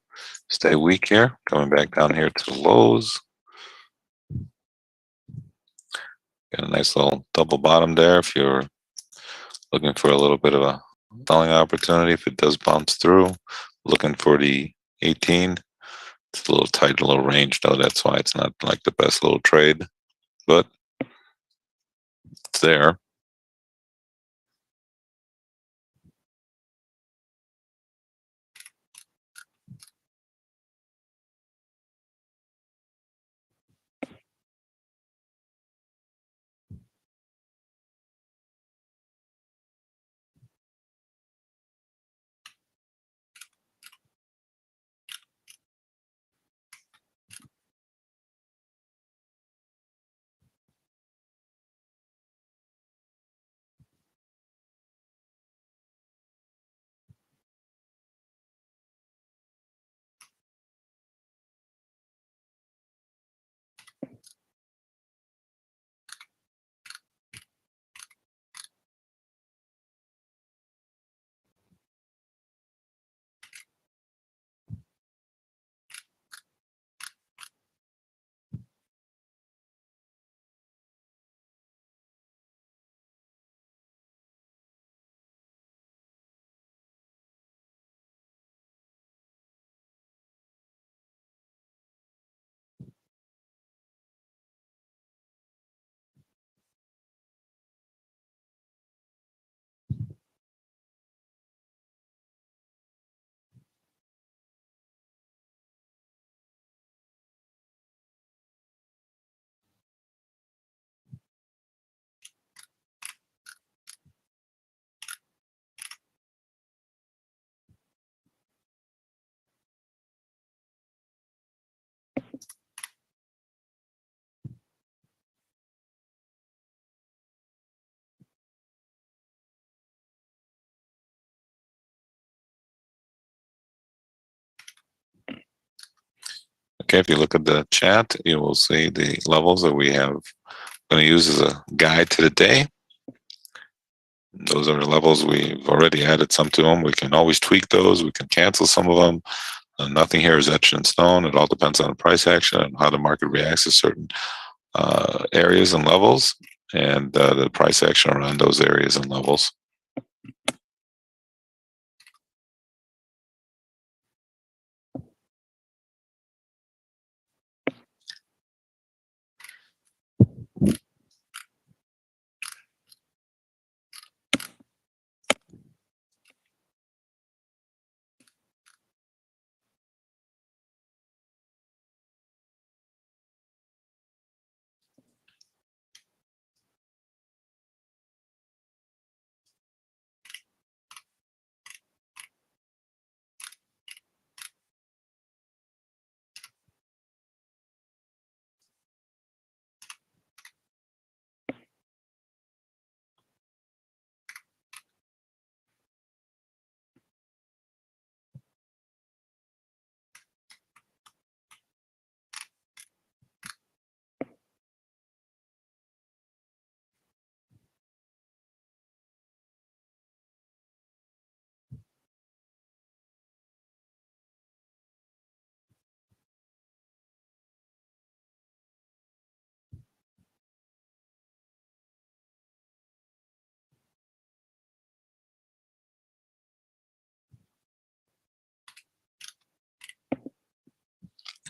stay weak here, coming back down here to the lows. Got a nice little double bottom there if you're looking for a little bit of a selling opportunity. If it does bounce through, looking for the 18. It's a little tight, a little range though. That's why it's not like the best little trade, but it's there. Okay, if you look at the chat, you will see the levels that we have going to use as a guide to the day. Those are the levels we've already added some to them. We can always tweak those. We can cancel some of them. Nothing here is etched in stone. It all depends on the price action and how the market reacts to certain areas and levels, and the price action around those areas and levels.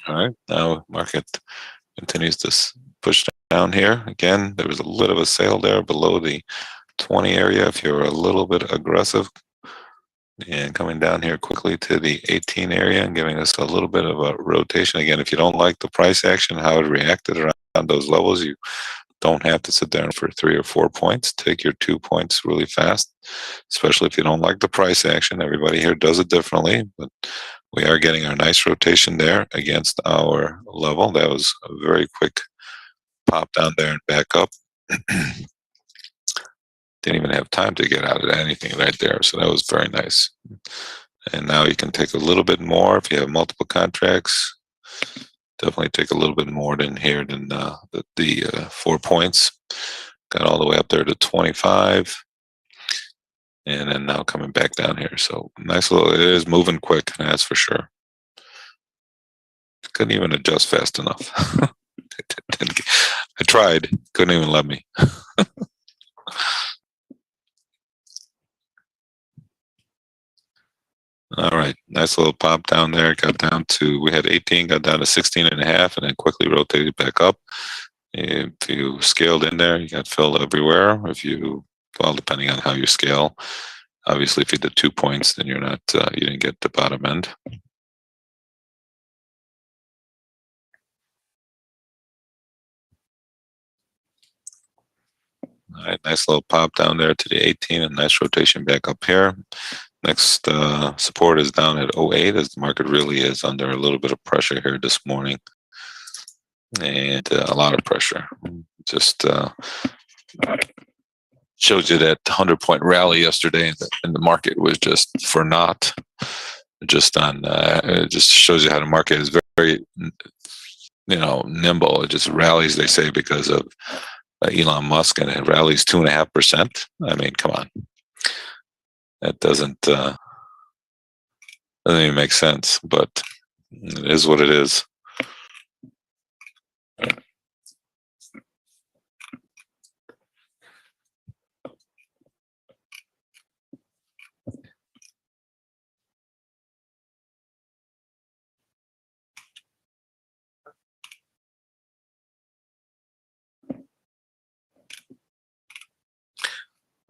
All right, now market continues to push down here. Again, there was a little of a sale there below the 20 area if you're a little bit aggressive, and coming down here quickly to the 18 area and giving us a little bit of a rotation. Again, if you don't like the price action, how it reacted around those levels, you don't have to sit there for 3 or 4 points. Take your 2 points really fast, especially if you don't like the price action. Everybody here does it differently, but we are getting our nice rotation there against our level. That was a very quick pop down there and back up. Didn't even have time to get out of anything right there. So that was very nice. And now you can take a little bit more if you have multiple contracts. Definitely take a little bit more than here than the 4 points. Got all the way up there to 25. and then now coming back down here. So nice little, it is moving quick, that's for sure. Couldn't even adjust fast enough. I tried, couldn't even let me. All right, nice little pop down there. Got down to, we had 18, got down to 16 and a half, and then quickly rotated back up. If you scaled in there, you got filled everywhere. If you, well, depending on how you scale, obviously if you did 2 points, then you're not, you didn't get the bottom end. All right, nice little pop down there to the 18, and nice rotation back up here. Next support is down at 08, as the market really is under a little bit of pressure here this morning, and a lot of pressure. Just shows you that 100-point rally yesterday, and the market was just for naught. Just on, it just shows you how the market is very, nimble. It just rallies, they say, because of Elon Musk, and it rallies 2.5%. I mean, come on, that doesn't even make sense, but it is what it is.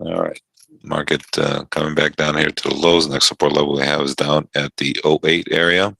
All right, market coming back down here to the lows. Next support level we have is down at the 08 area.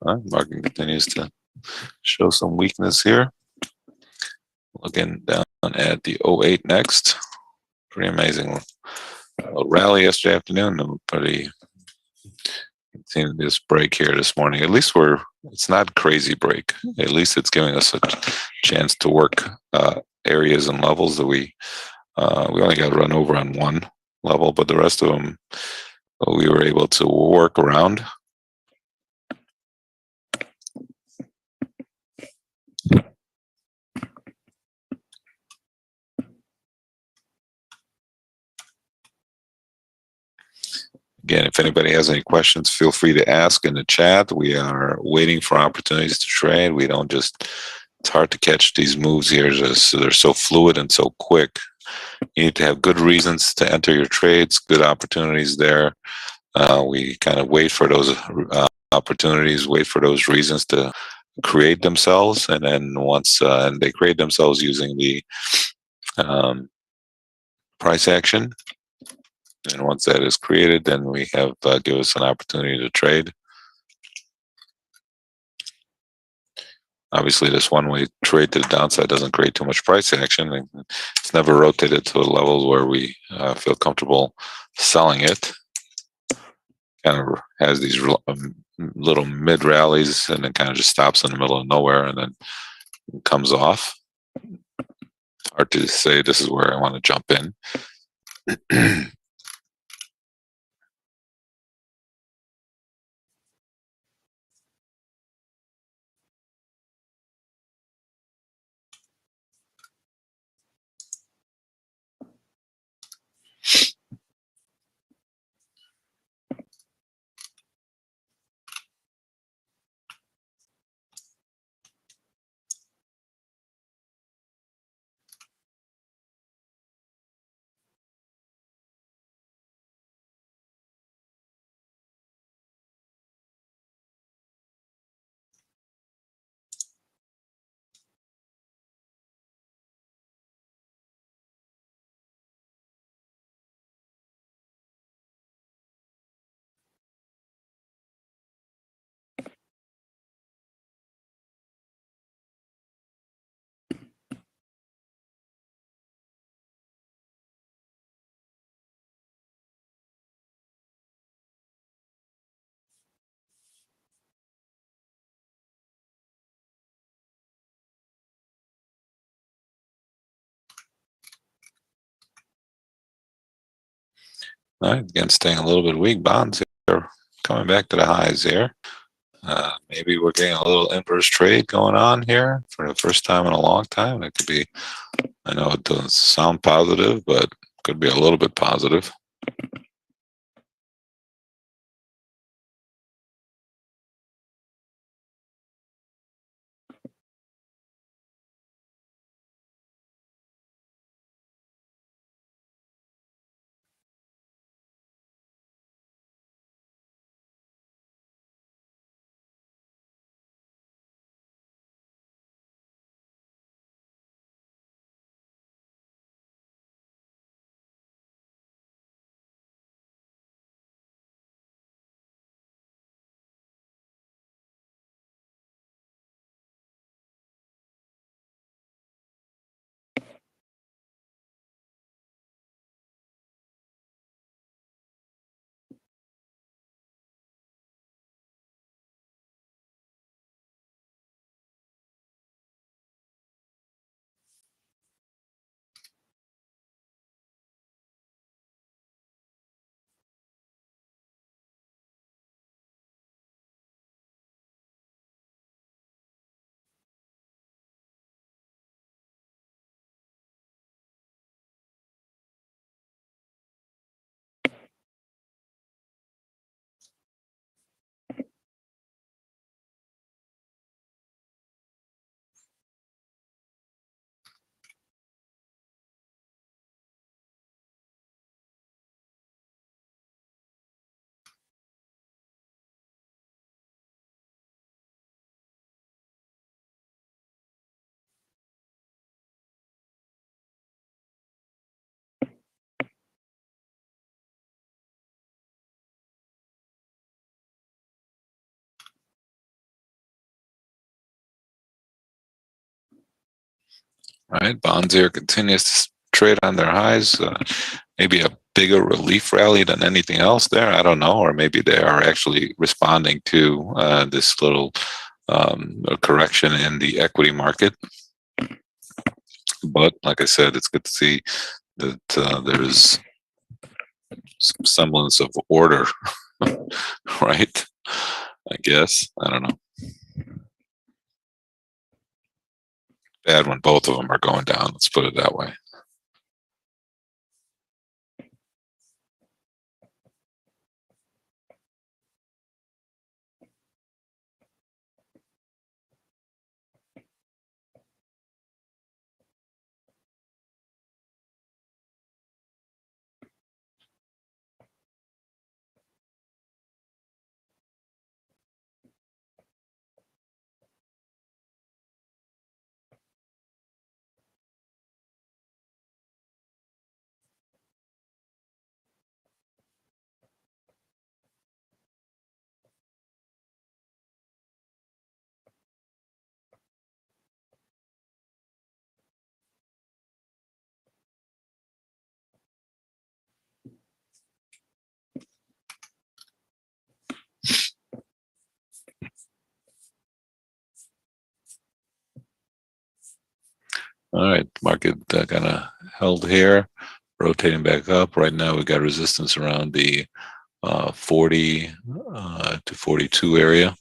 Market continues to show some weakness here. Looking down at the 08 next. Pretty amazing rally yesterday afternoon. Pretty seeing this break here this morning. At least it's not crazy break. At least it's giving us a chance to work areas and levels that we only got run over on one level, but the rest of them we were able to work around. Again, if anybody has any questions, feel free to ask in the chat. We are waiting for opportunities to trade. We don't just, it's hard to catch these moves here. They're so fluid and so quick. You need to have good reasons to enter your trades, good opportunities there. We kind of wait for those opportunities, wait for those reasons to create themselves. And then once and they create themselves using the price action. And once that is created, then we have give us an opportunity to trade. Obviously, this one-way trade to the downside doesn't create too much price action. It's never rotated to a level where we feel comfortable selling it. Kind of has these little mid rallies, and then kind of just stops in the middle of nowhere, and then comes off. It's hard to say this is where I want to jump in. All right, again, staying a little bit weak. Bonds are coming back to the highs here. Maybe we're getting a little inverse trade going on here for the first time in a long time. It could be, I know it doesn't sound positive, but could be a little bit positive. All right, bonds here continues to trade on their highs. Maybe a bigger relief rally than anything else there. I don't know, or maybe they are actually responding to this little correction in the equity market. But like I said, it's good to see that there's some semblance of order, right? I guess. I don't know. Bad when both of them are going down. Let's put it that way. All right, market kind of held here, rotating back up. Right now, we got resistance around the 40 to 42 area.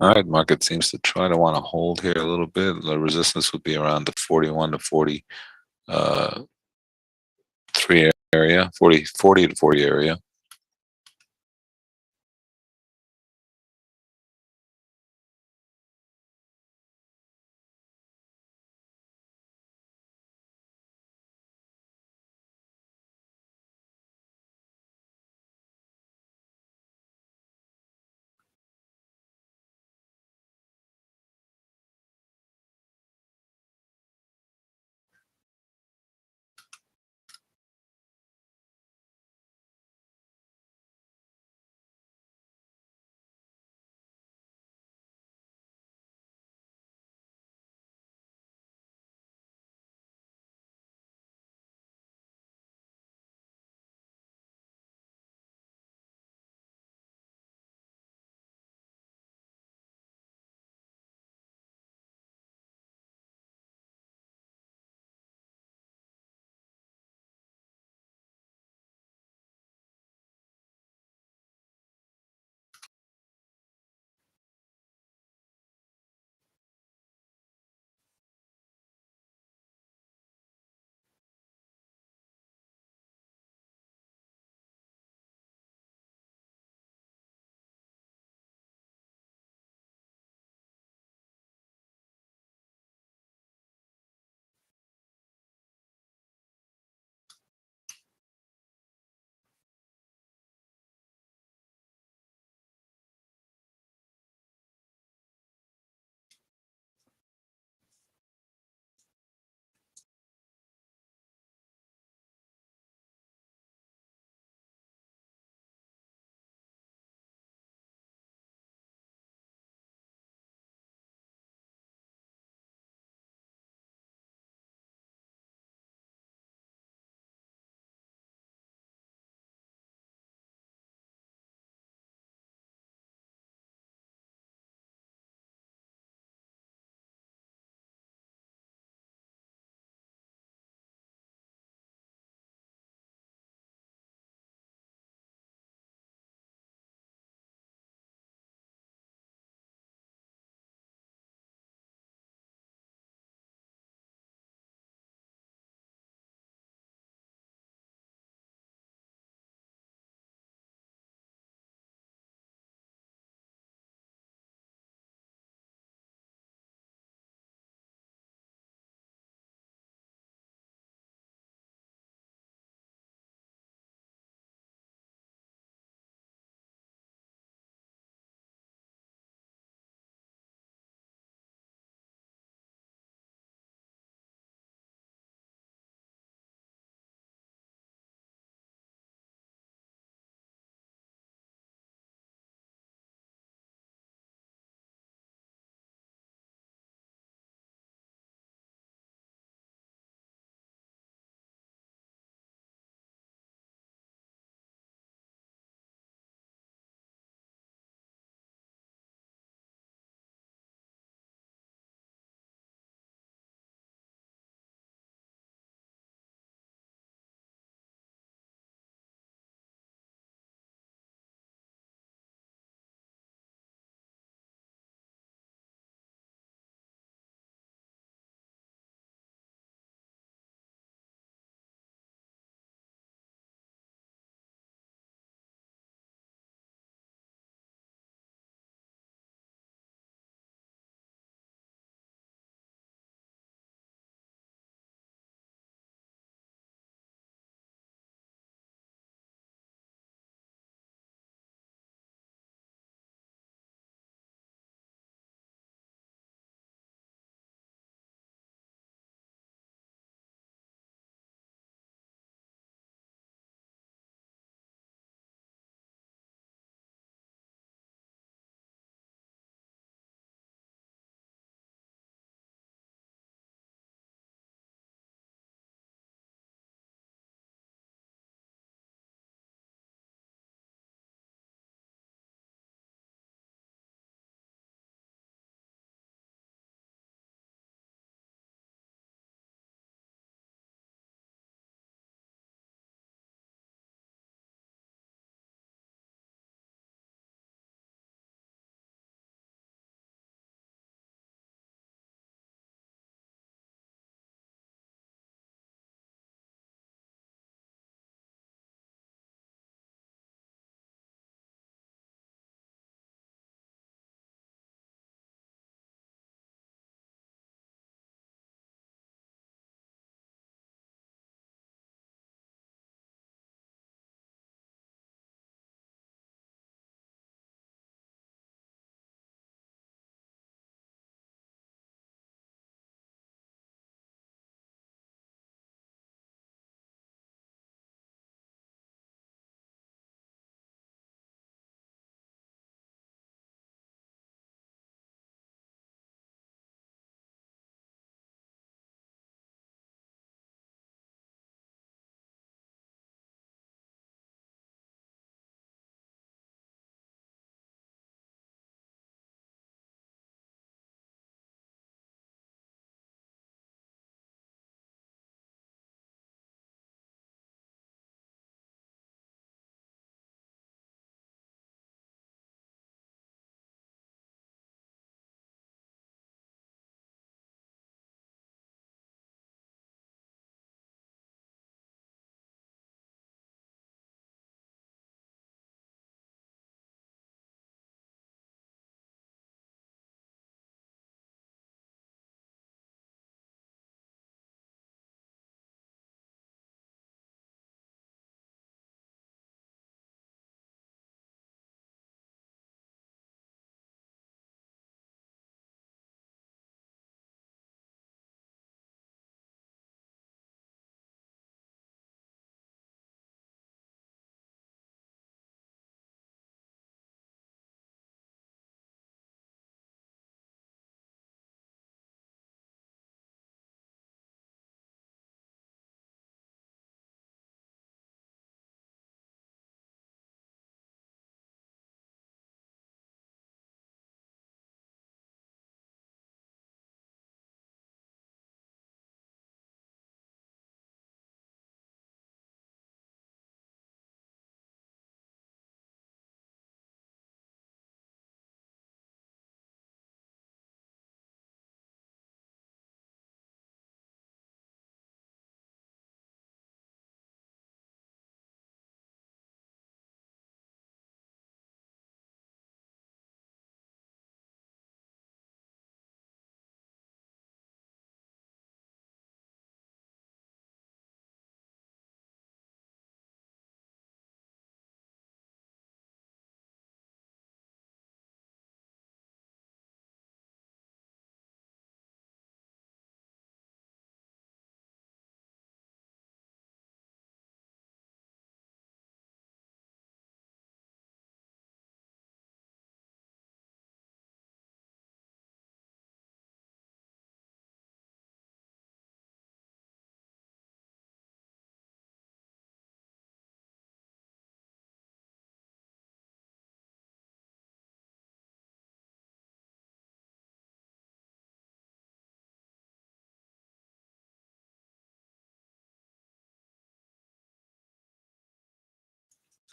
All right, market seems to try to want to hold here a little bit. The resistance would be around the 41 to 40 3 area, 40 to 40 area.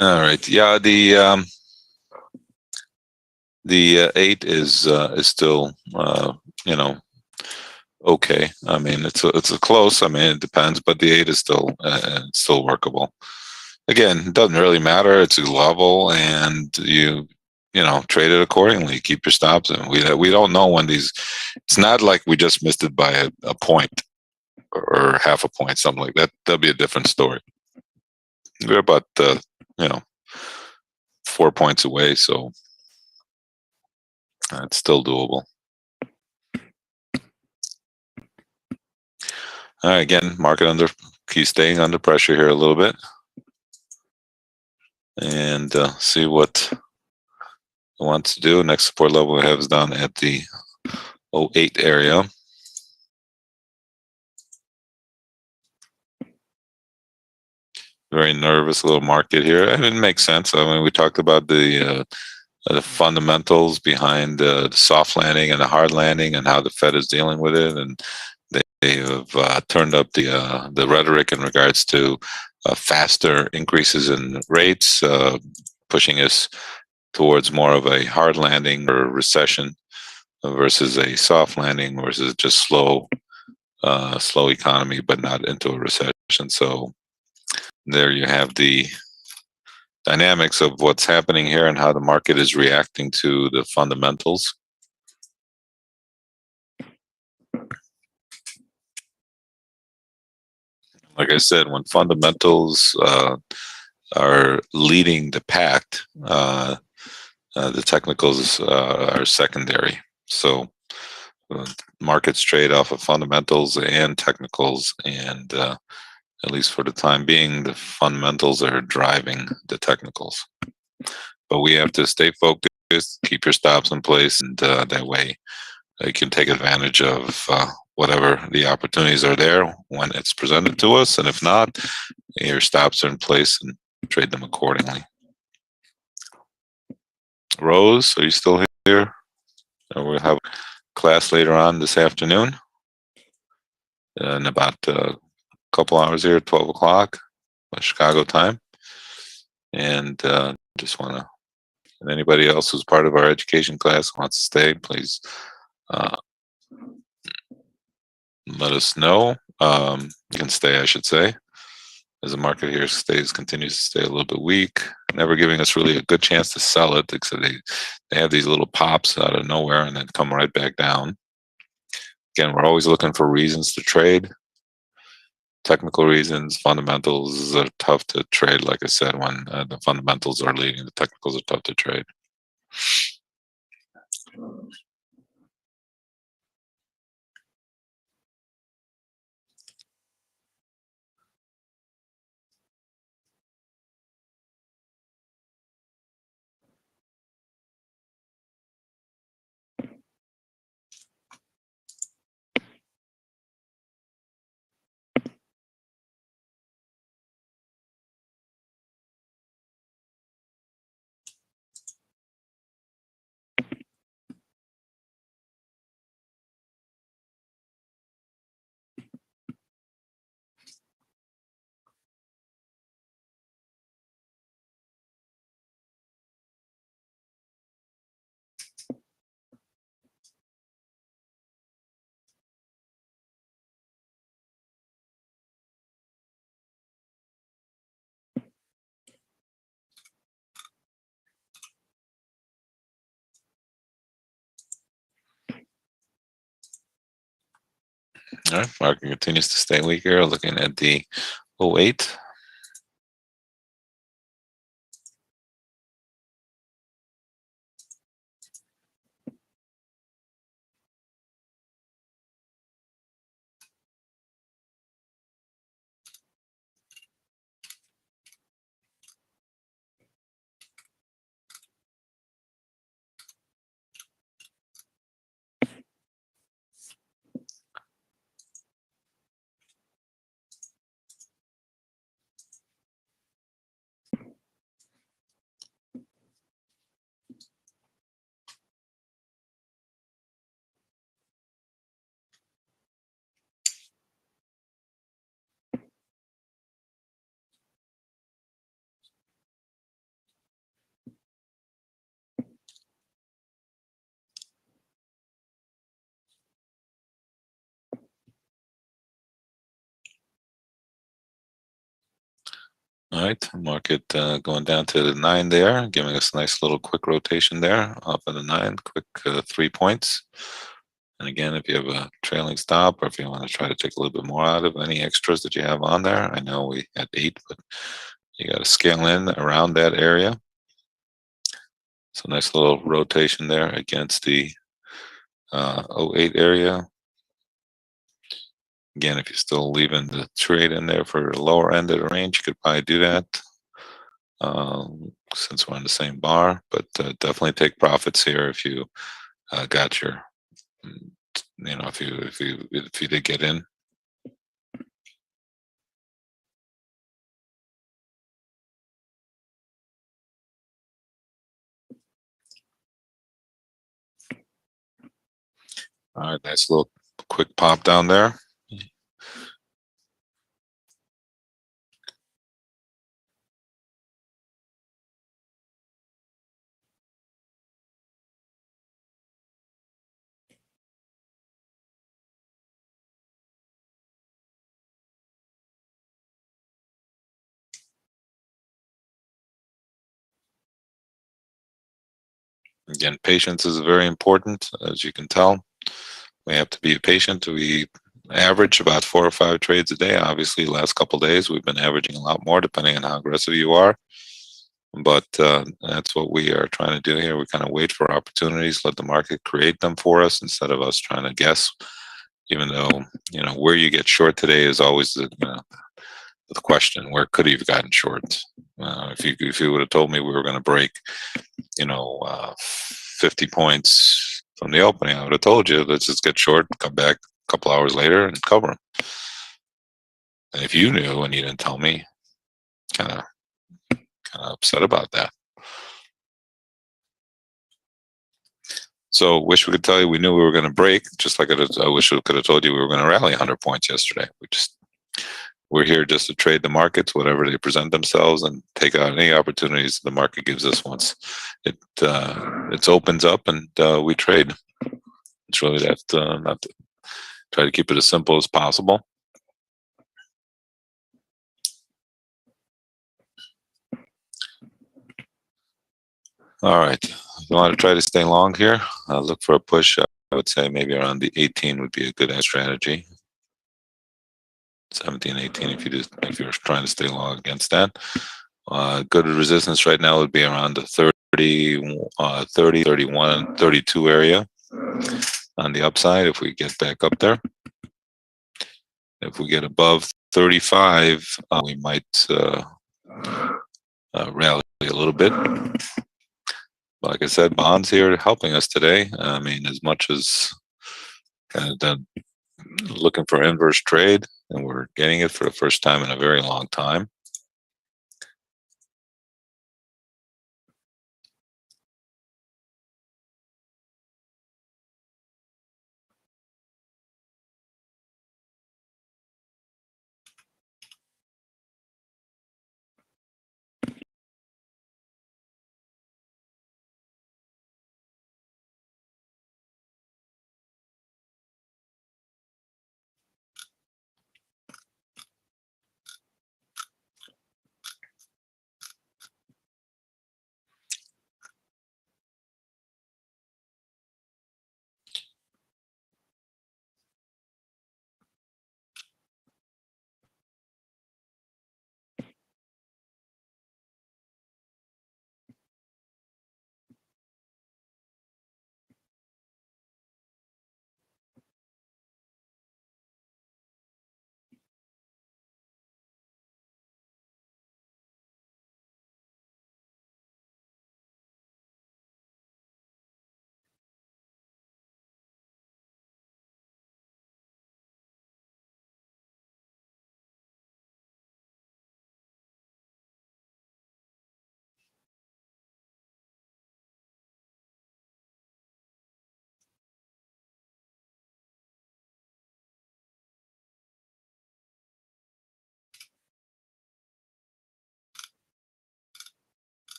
All right. Yeah, the 8 is still you know, okay. I mean, it's a close. I mean, it depends, but the 8 is still workable. Again, it doesn't really matter. It's a level, and you know, trade it accordingly. Keep your stops, and we don't know when these. It's not like we just missed it by a point or half a point, something like that. That'll be a different story. We're about you know, 4 points away, so it's still doable. All right, again, market keep staying under pressure here a little bit, and see what it wants to do. Next support level we have is down at the 08 area. Very nervous little market here. And it makes sense. I mean, we talked about the fundamentals behind the soft landing and the hard landing, and how the Fed is dealing with it, and they have turned up the rhetoric in regards to faster increases in rates, pushing us towards more of a hard landing or recession versus a soft landing versus just slow economy, but not into a recession. So there you have the dynamics of what's happening here and how the market is reacting to the fundamentals. Like I said, when fundamentals are leading the pack, the technicals are secondary. So markets trade off of fundamentals and technicals, and at least for the time being, the fundamentals are driving the technicals. But we have to stay focused, keep your stops in place, and that way you can take advantage of whatever the opportunities are there when it's presented to us. And if not, your stops are in place and trade them accordingly. Rose, are you still here? We'll have class later on this afternoon in about a couple hours here, 12 o'clock Chicago time. And just want to, and anybody else who's part of our education class wants to stay, please let us know. You can stay, I should say, as the market here continues to stay a little bit weak, never giving us really a good chance to sell it, except they have these little pops out of nowhere and then come right back down. Again, we're always looking for reasons to trade. Technical reasons, fundamentals are tough to trade. Like I said, when the fundamentals are leading, the technicals are tough to trade. All right, market continues to stay weaker. Looking at the 08. All right, market going down to the 9 there, giving us a nice little quick rotation there off of the 9, quick 3 points. And again, if you have a trailing stop, or if you want to try to take a little bit more out of any extras that you have on there, I know we had 8, but you got to scale in around that area. So nice little rotation there against the 08 area. Again, if you're still leaving the trade in there for the lower end of the range, you could probably do that since we're on the same bar. But definitely take profits here if you got your, if you did get in. All right, nice little quick pop down there. Again, patience is very important, as you can tell. We have to be patient. We average about 4 or 5 trades a day. Obviously, the last couple of days, we've been averaging a lot more, depending on how aggressive you are. But that's what we are trying to do here. We kind of wait for opportunities, let the market create them for us instead of us trying to guess. Even though, where you get short today is always the question: where could he have gotten short? If you would have told me we were going to break, 50 points from the opening, I would have told you, let's just get short, come back a couple hours later and cover them. And if you knew and you didn't tell me, kind of upset about that. So wish we could tell you we knew we were going to break, just like I wish we could have told you we were going to rally 100 points yesterday. We're here just to trade the markets, whatever they present themselves, and take out any opportunities the market gives us once it opens up, and we trade. It's really that not to try to keep it as simple as possible. All right, if you want to try to stay long here, look for a push. I would say maybe around the 18 would be a good strategy. 17, 18 if you're trying to stay long against that. Good resistance right now would be around the 30, 31, 32 area on the upside if we get back up there. If we get above 35, we might rally a little bit. Like I said, bonds here helping us today. I mean, as much as looking for inverse trade, and we're getting it for the first time in a very long time.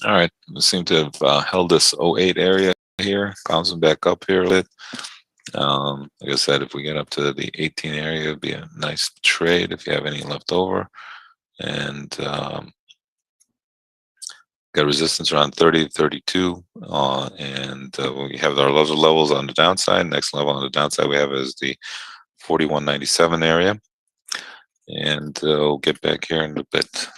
All right, we seem to have held this '08 area here, bouncing back up here a bit. Like I said, if we get up to the 18 area, it'd be a nice trade if you have any left over. And got resistance around 30 to 32. And we have our levels on the downside. Next level on the downside we have is the 41.97 area. And we'll get back here in a bit.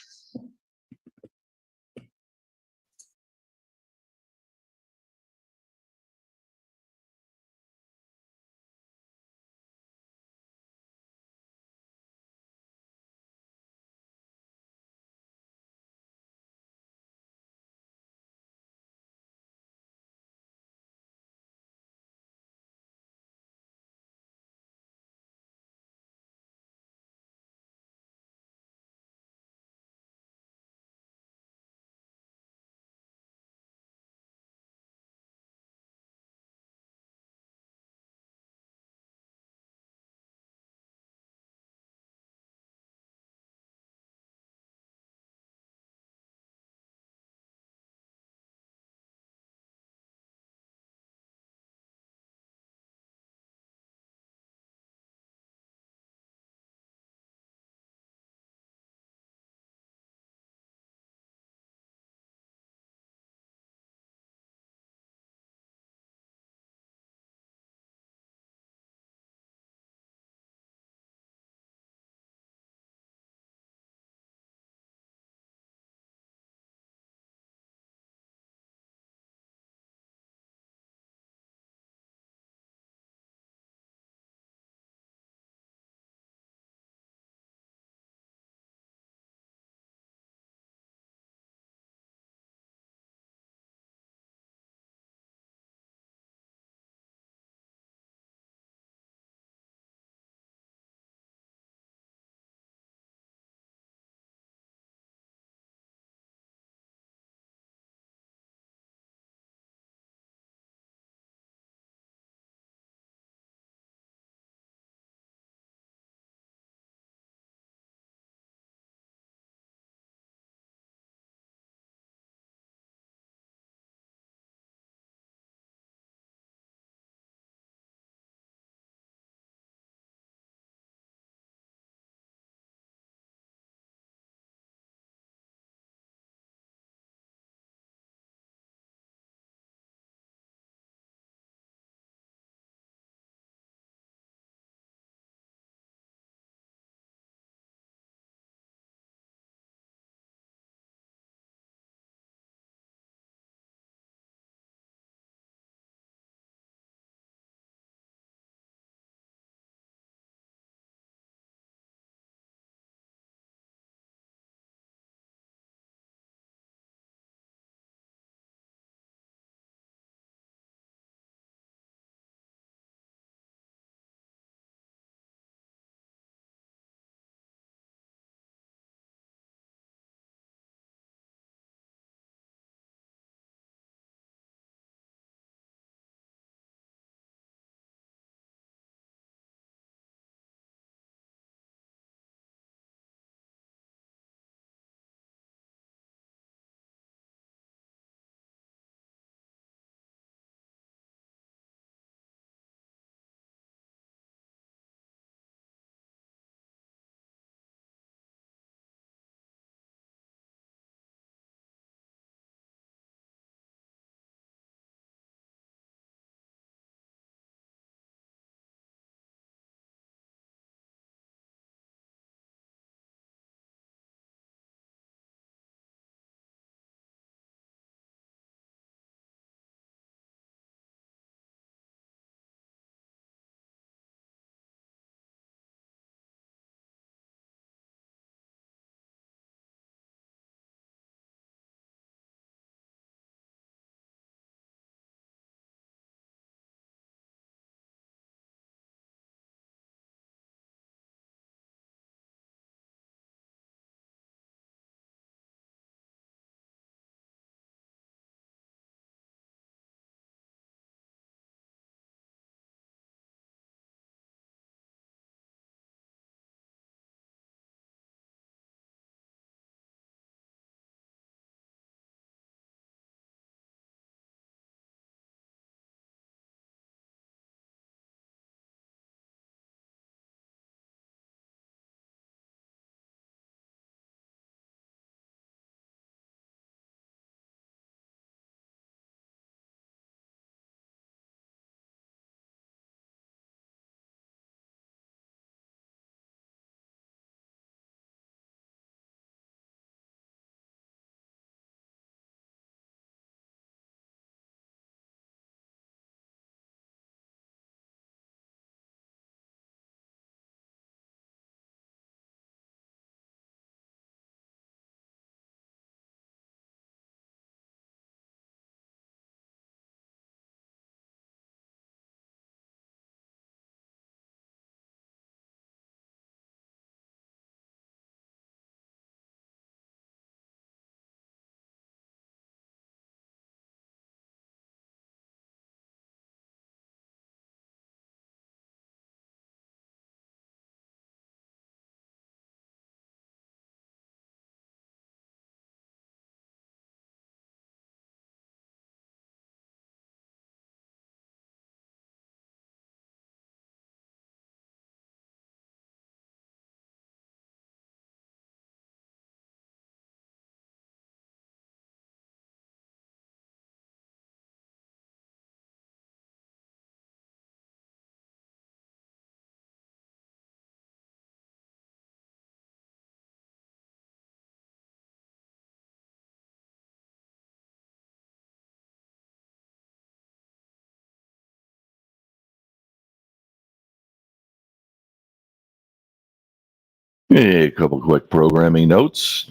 A couple quick programming notes.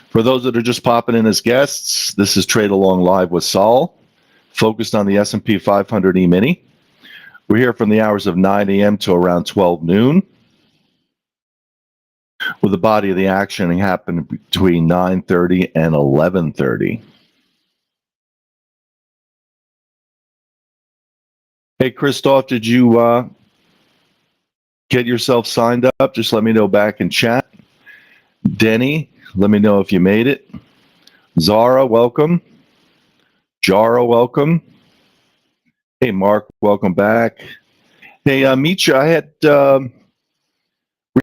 For those that are just popping in as guests, this is Trade Along Live with Saul, focused on the S&P 500 E-mini. We're here from the hours of 9 a.m. to around 12 noon, with the body of the action happening between 9:30 and 11:30. Hey, Christoph, did you get yourself signed up? Just let me know back in chat. Denny, let me know if you made it. Zara, welcome. Jara, welcome. Hey, Mark, welcome back. Hey, Micha, I had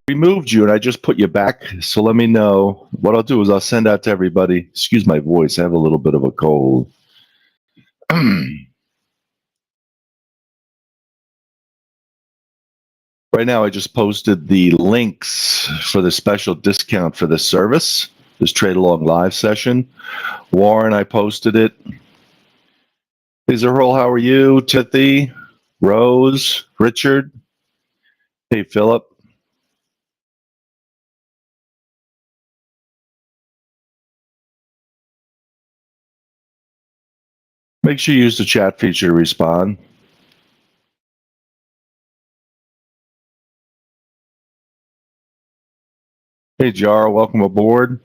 removed you and I just put you back. So let me know. What I'll do is I'll send out to everybody. Excuse my voice. I have a little bit of a cold. Right now, I just posted the links for the special discount for this service, this Trade Along Live session. Warren, I posted it. Hey, Zerhol, how are you? Timothy, Rose, Richard. Hey, Philip. Make sure you use the chat feature to respond. Hey, Jara, welcome aboard.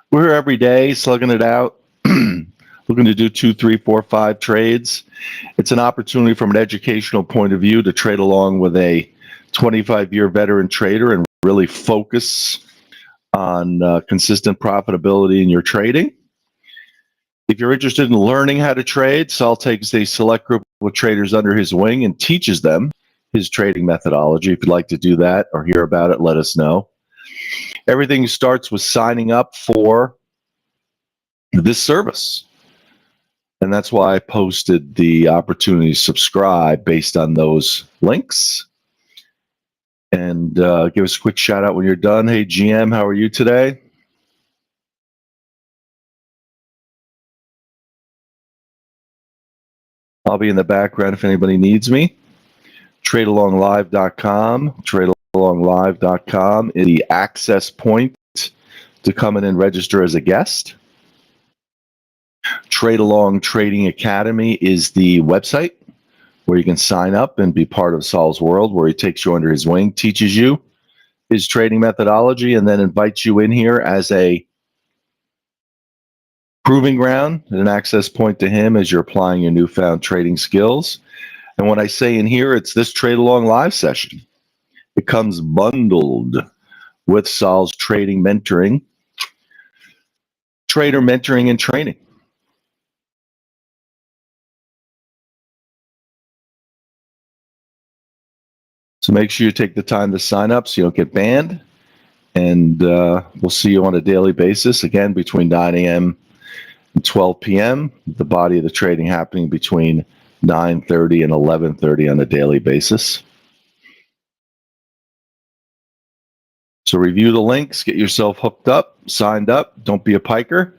We're here every day, slugging it out, looking to do 2, 3, 4, 5 trades. It's an opportunity from an educational point of view to trade along with a 25-year veteran trader and really focus on consistent profitability in your trading. If you're interested in learning how to trade, Saul takes a select group of traders under his wing and teaches them his trading methodology. If you'd like to do that or hear about it, let us know. Everything starts with signing up for this service. And that's why I posted the opportunity to subscribe based on those links. And give us a quick shout out when you're done. Hey, GM, how are you today? I'll be in the background if anybody needs me. TradeAlongLive.com. TradeAlongLive.com is the access point to come in and register as a guest. Trade Along Trading Academy is the website where you can sign up and be part of Saul's world, where he takes you under his wing, teaches you his trading methodology, and then invites you in here as a proving ground and an access point to him as you're applying your newfound trading skills. And when I say in here, it's this Trade Along Live session. It comes bundled with Saul's trading mentoring, trader mentoring and training. So make sure you take the time to sign up so you don't get banned. And we'll see you on a daily basis, again, between 9 a.m. and 12 p.m. The body of the trading happening between 9:30 and 11:30 on a daily basis. So review the links, get yourself hooked up, signed up. Don't be a piker.